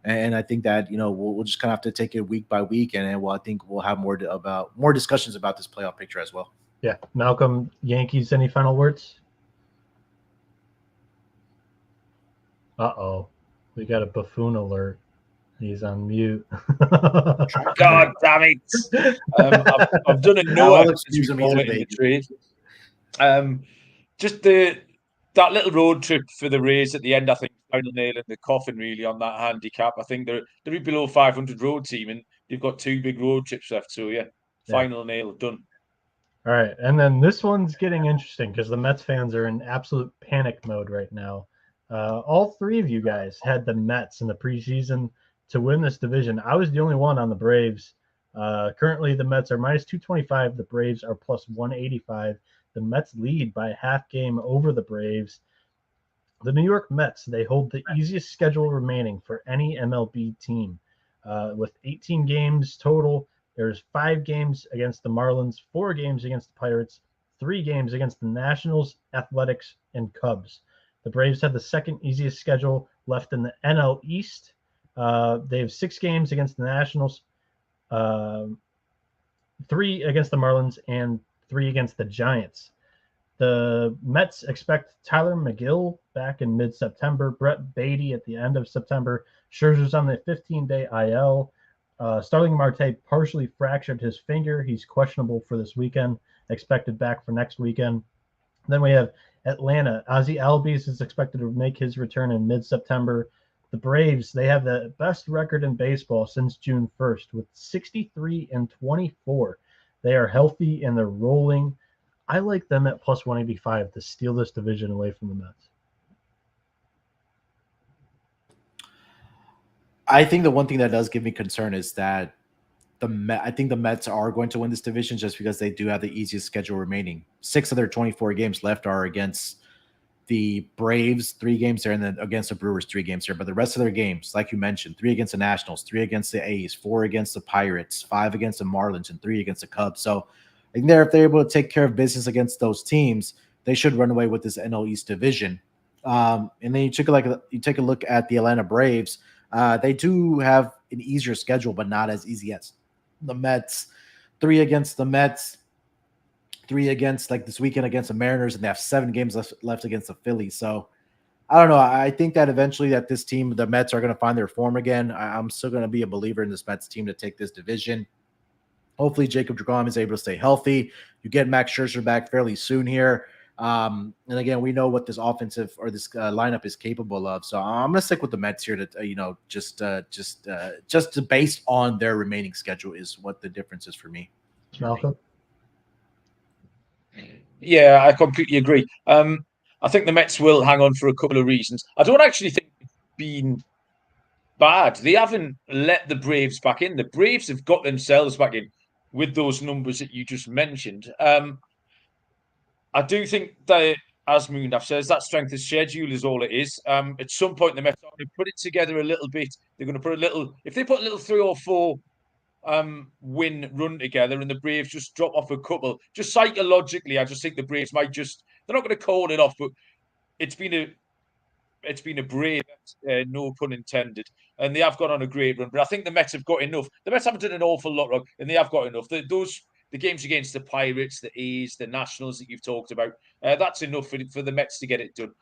And I think that, we'll just kind of have to take it week by week. And I think we'll have more discussions about this playoff picture as well. Yeah. Malcolm, Yankees, any final words? Uh-oh. We got a buffoon alert. He's on mute. God damn it. I've done a no trade. Just that little road trip for the Rays at the end, I think, final nail in the coffin, really, on that handicap. I think they're below 500 road team, and they've got 2 big road trips left. So, final nail, done. All right. And then this one's getting interesting because the Mets fans are in absolute panic mode right now. All 3 of you guys had the Mets in the preseason to win this division. I was the only one on the Braves. Currently, the Mets are minus 225. The Braves are plus 185. The Mets lead by a half game over the Braves. The New York Mets, they hold the easiest schedule remaining for any MLB team. With 18 games total, there's 5 games against the Marlins, 4 games against the Pirates, 3 games against the Nationals, Athletics, and Cubs. The Braves have the second easiest schedule left in the NL East. They have 6 games against the Nationals, 3 against the Marlins, and 3 against the Giants. The Mets expect Tyler McGill back in mid-September, Brett Beatty at the end of September. Scherzer's on the 15-day IL. Starling Marte partially fractured his finger. He's questionable for this weekend, expected back for next weekend. Then we have Atlanta. Ozzie Albies is expected to make his return in mid-September. The Braves, they have the best record in baseball since June 1st with 63-24. They are healthy and they're rolling. I like them at plus 185 to steal this division away from the Mets. I think the one thing that does give me concern is that I think the Mets are going to win this division just because they do have the easiest schedule remaining. 6 of their 24 games left are against the Braves, 3 games there, and then against the Brewers, 3 games there. But the rest of their games, like you mentioned, 3 against the Nationals, 3 against the A's, 4 against the Pirates, 5 against the Marlins, and 3 against the Cubs. So I think if they're able to take care of business against those teams, they should run away with this NL East division. And then you take a look at the Atlanta Braves. They do have an easier schedule, but not as easy as the Mets. 3 against the Mets, 3 against like this weekend against the Mariners, and they have 7 games left against the Phillies. So I don't know. I think that eventually that this team, the Mets, are going to find their form again. I'm still going to be a believer in this Mets team to take this division. Hopefully Jacob deGrom is able to stay healthy. You get Max Scherzer back fairly soon here. And again, we know what this offensive or this lineup is capable of. So I'm going to stick with the Mets here to, just based on their remaining schedule is what the difference is for me. Malcolm? Yeah, I completely agree. I think the Mets will hang on for a couple of reasons. I don't actually think it's been bad. They haven't let the Braves back in. The Braves have got themselves back in with those numbers that you just mentioned. I do think that, as Moondaf says, that strength of schedule is all it is. At some point, the Mets are going to put it together a little bit. They're going to put if they put a little 3 or 4 win run together and the Braves just drop off a couple, just psychologically, I just think the Braves might they're not going to call it off, but it's been a brave, no pun intended, and they have gone on a great run. But I think the Mets have got enough. The Mets haven't done an awful lot wrong, and they have got enough. The games against the Pirates, the A's, the Nationals that you've talked about, that's enough for the Mets to get it done.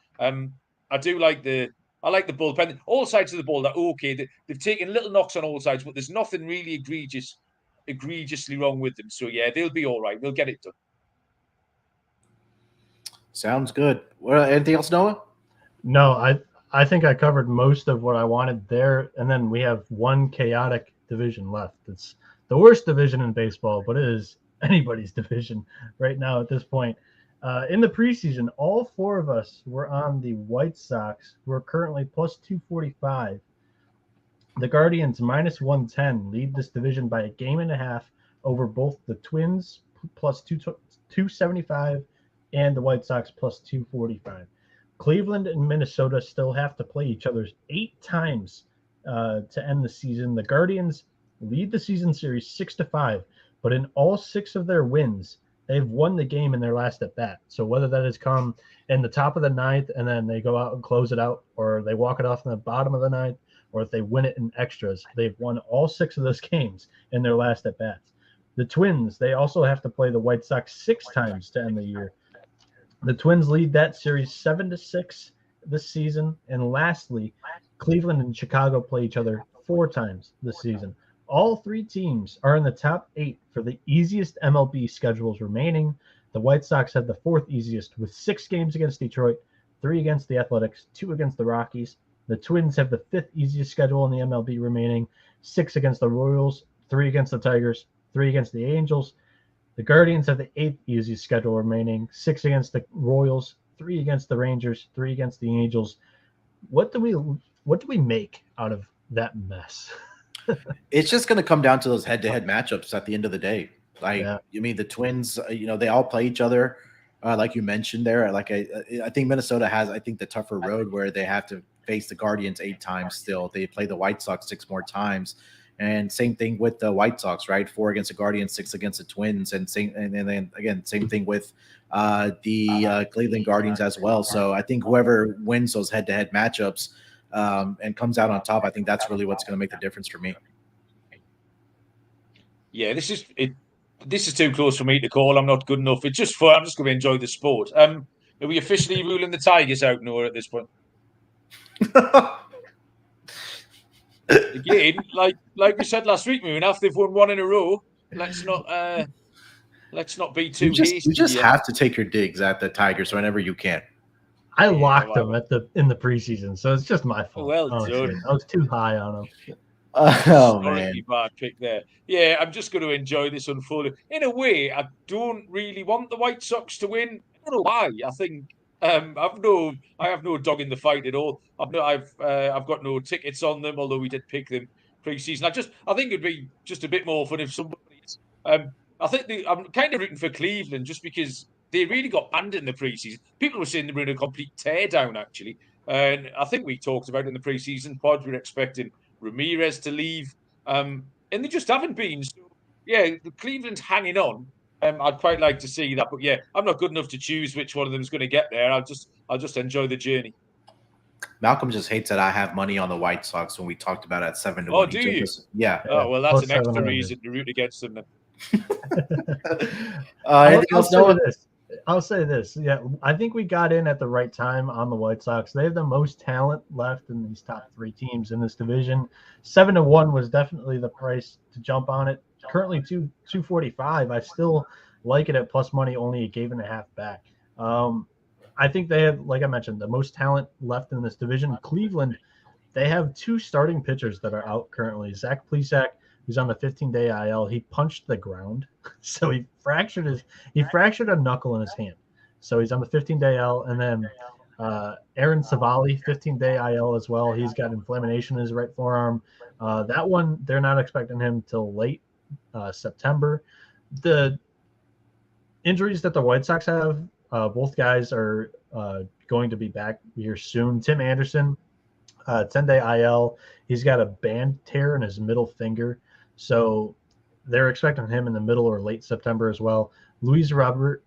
I like the bullpen. All sides of the ball, that okay. They've taken little knocks on all sides, but there's nothing really egregiously wrong with them. So yeah, they'll be all right. They'll get it done. Sounds good. Well, anything else, Noah? No, I think I covered most of what I wanted there. And then we have one chaotic division left. It's the worst division in baseball, but it is anybody's division right now at this point. In the preseason, all 4 of us were on the White Sox, who are currently plus 245. The Guardians minus 110 lead this division by a game and a half over both the Twins plus 275 and the White Sox plus 245. Cleveland and Minnesota still have to play each other 8 times to end the season. The Guardians lead the season series 6-5, but in all 6 of their wins, they've won the game in their last at bat. So whether that has come in the top of the 9th and then they go out and close it out, or they walk it off in the bottom of the 9th, or if they win it in extras, they've won all 6 of those games in their last at bats. The Twins, they also have to play the White Sox 6 times to end the year. The Twins lead that series 7-6 this season. And lastly, Cleveland and Chicago play each other 4 times this season. All 3 teams are in the top 8 for the easiest MLB schedules remaining. The White Sox have the 4th easiest with 6 games against Detroit, 3 against the Athletics, 2 against the Rockies. The Twins have the 5th easiest schedule in the MLB remaining, 6 against the Royals, 3 against the Tigers, 3 against the Angels. The Guardians have the 8th easiest schedule remaining, 6 against the Royals, 3 against the Rangers, 3 against the Angels. What do we make out of that mess? It's just going to come down to those head-to-head matchups at the end of the day. Like, Yeah. I mean, the Twins, they all play each other, like you mentioned there. Like, I think Minnesota has, I think, the tougher road where they have to face the Guardians 8 times still. They play the White Sox 6 more times. And same thing with the White Sox, right? 4 against the Guardians, 6 against the Twins, and then again, same thing with the Cleveland Guardians as well. So I think whoever wins those head-to-head matchups and comes out on top, I think that's really what's going to make the difference for me. Yeah, this is it. This is too close for me to call. I'm not good enough. It's just fun. I'm just going to enjoy the sport. Are we officially ruling the Tigers out, Noah, at this point? Again, like we said last week, Moon, after they've won 1 in a row, let's not be too hasty. You just have to take your digs at the Tigers whenever you can. I locked them in the preseason, so it's just my fault. Well honestly. done. I was too high on them. Oh man, bad pick there. Yeah, I'm just going to enjoy this unfolding. In a way, I don't really want the White Sox to win. I don't know why. I think I have no dog in the fight at all. I've got no tickets on them, although we did pick them pre-season. I think it'd be just a bit more fun if somebody. I think I'm kind of rooting for Cleveland just because they really got banned in the pre-season. People were saying they were in a complete teardown actually, and I think we talked about it in the pre-season pod. We were expecting Ramirez to leave, and they just haven't been. So, yeah, the Cleveland's hanging on. I'd quite like to see that, but yeah, I'm not good enough to choose which one of them is going to get there. I'll just enjoy the journey. Malcolm just hates that I have money on the White Sox when we talked about it at 7-1. Oh, do you? Yeah. Oh, well, that's an extra 700. reason to root against them. I'll say this. Yeah, I think we got in at the right time on the White Sox. They have the most talent left in these top 3 teams in this division. 7-1 was definitely the price to jump on it. Currently 245. I still like it at plus money, only a 1.5 back. I think they have, like I mentioned, the most talent left in this division. Cleveland, they have 2 starting pitchers that are out currently. Zach Plesac, who's on the 15-day IL, he punched the ground, so he fractured a knuckle in his hand. So he's on the 15-day IL, and then Aaron Savali, 15-day IL as well. He's got inflammation in his right forearm. That one, they're not expecting him till late September. The injuries that the White Sox have, both guys are going to be back here soon. Tim Anderson, 10-day IL. He's got a band tear in his middle finger. So they're expecting him in the middle or late September as well. Luis Robert,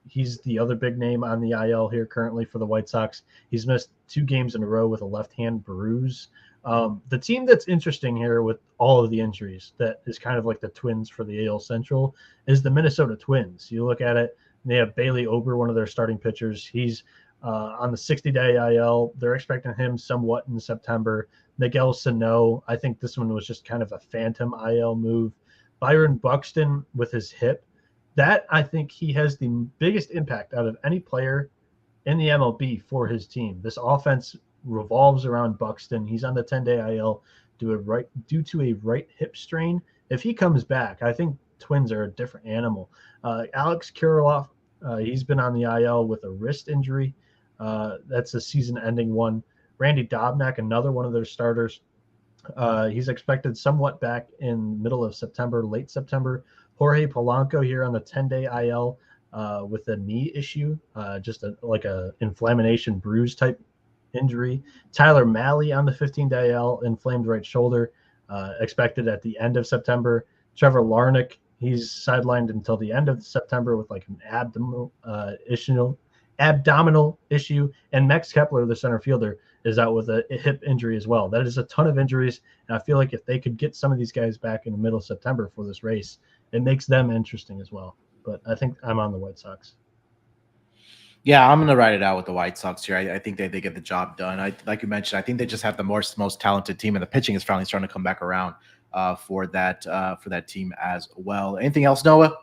he's the other big name on the IL here currently for the White Sox. He's missed 2 games in a row with a left-hand bruise. The team that's interesting here with all of the injuries, that is kind of like the Twins for the AL Central, is the Minnesota Twins. You look at it, they have Bailey Ober, one of their starting pitchers. He's on the 60-day IL. They're expecting him somewhat in September. Miguel Sano, I think this one was just kind of a phantom IL move. Byron Buxton with his hip, that I think he has the biggest impact out of any player in the MLB for his team. This offense revolves around Buxton. He's on the 10-day IL due to a right hip strain. If he comes back, I think Twins are a different animal. Alex Kirilloff, he's been on the IL with a wrist injury. That's a season-ending one. Randy Dobnak, another one of their starters. He's expected somewhat back in middle of September, late September. Jorge Polanco here on the 10-day IL with a knee issue, just like a inflammation bruise type injury. Tyler Mahle on the 15-day IL, inflamed right shoulder, expected at the end of September. Trevor Larnach, he's sidelined until the end of September with like an abdominal issue. And Max Kepler, the center fielder, is out with a hip injury as well. That is a ton of injuries, and I feel like if they could get some of these guys back in the middle of September for this race, it makes them interesting as well. But I think I'm on the White Sox. Yeah, I'm going to ride it out with the White Sox here. I think they get the job done. Like you mentioned, I think they just have the most talented team, and the pitching is finally starting to come back around for that team as well. Anything else, Noah?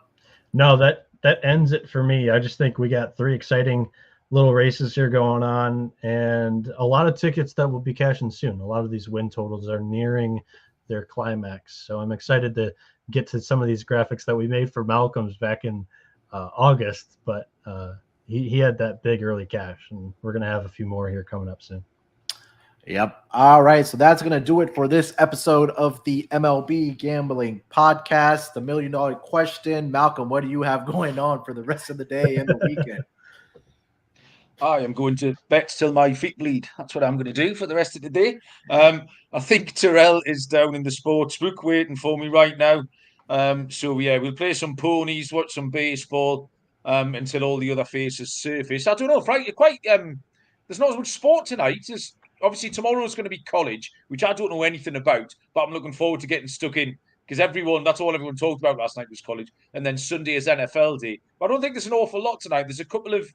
No, that ends it for me. I just think we got 3 exciting little races here going on, and a lot of tickets that will be cashing soon. A lot of these win totals are nearing their climax, so I'm excited to get to some of these graphics that we made for Malcolm's back in August, but he had that big early cash, and we're going to have a few more here coming up soon. Yep. All right. So that's going to do it for this episode of the MLB Gambling Podcast. The $1 million question. Malcolm, what do you have going on for the rest of the day and the weekend? I am going to bet till my feet bleed. That's what I'm going to do for the rest of the day. I think Terrell is down in the sports book waiting for me right now. So yeah, we'll play some ponies, watch some baseball, until all the other faces surface. I don't know, frankly, there's not as much sport tonight. There's obviously tomorrow's going to be college, which I don't know anything about, but I'm looking forward to getting stuck in because that's all everyone talked about last night was college, and then Sunday is NFL day. But I don't think there's an awful lot tonight. There's a couple of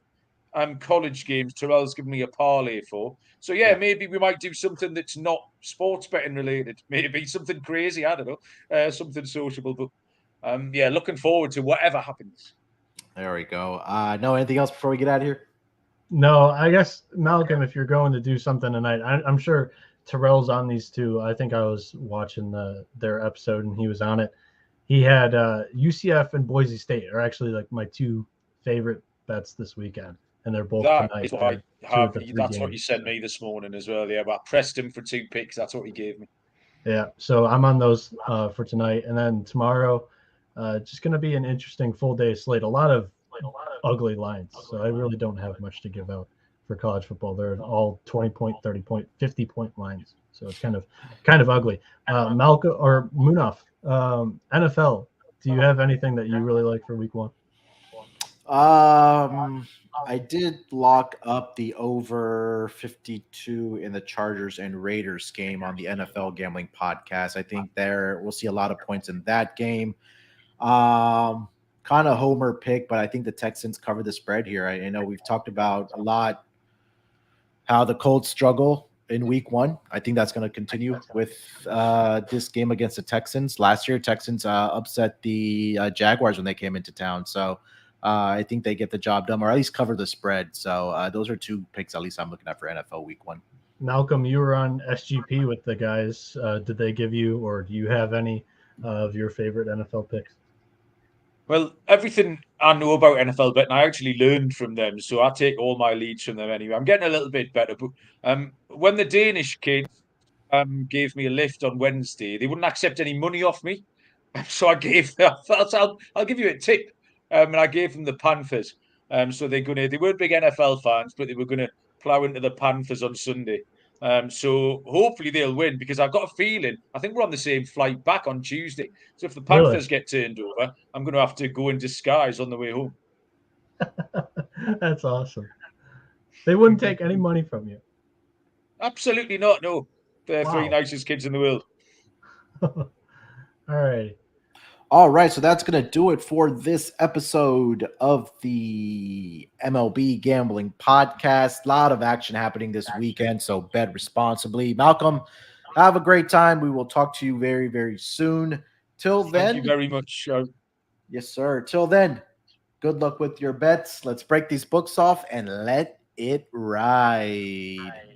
college games Terrell's given me a parlay for. So yeah, maybe we might do something that's not sports betting related. Maybe something crazy. I don't know, something sociable. But yeah, looking forward to whatever happens. There we go. No, anything else before we get out of here? No, I guess Malcolm, if you're going to do something tonight, I'm sure Terrell's on these two. I think I was watching their episode and he was on it. He had UCF and Boise State are actually like my two favorite bets this weekend, and they're both tonight. That's what you sent me this morning as well. Yeah, but I pressed him for 2 picks. That's what he gave me. Yeah, so I'm on those for tonight, and then tomorrow, just going to be an interesting full day slate. A lot of ugly lines, so I really don't have much to give out for college football. They're all 20-point, 30-point, 50-point lines, so it's kind of ugly. Malcolm or Munaf, NFL. Do you have anything that you really like for week 1? I did lock up the over 52 in the Chargers and Raiders game on the NFL Gambling Podcast. I think we'll see a lot of points in that game. Kind of homer pick, but I think the Texans cover the spread here. I know we've talked about a lot how the Colts struggle in week 1. I think that's going to continue with this game against the Texans. Last year, Texans upset the Jaguars when they came into town. So I think they get the job done, or at least cover the spread. So those are 2 picks at least I'm looking at for NFL week 1. Malcolm, you were on SGP with the guys. Did they give you, or do you have any of your favorite NFL picks? Well, everything I know about NFL betting, I actually learned from them. So I take all my leads from them anyway. I'm getting a little bit better. But when the Danish kid gave me a lift on Wednesday, they wouldn't accept any money off me. So I I'll give you a tip. And I gave them the Panthers. So they weren't big NFL fans, but they were gonna plow into the Panthers on Sunday. So hopefully they'll win because I've got a feeling I think we're on the same flight back on Tuesday. So if the Panthers get turned over, I'm going to have to go in disguise on the way home. That's awesome. They wouldn't take any money from you. Absolutely not. No, they're 3 nicest kids in the world. All right. All right, so that's going to do it for this episode of the MLB Gambling Podcast. A lot of action happening this weekend, so bet responsibly. Malcolm, have a great time. We will talk to you very, very soon. Till then. Thank you very much. Yes, sir. Till then, good luck with your bets. Let's break these books off and let it ride.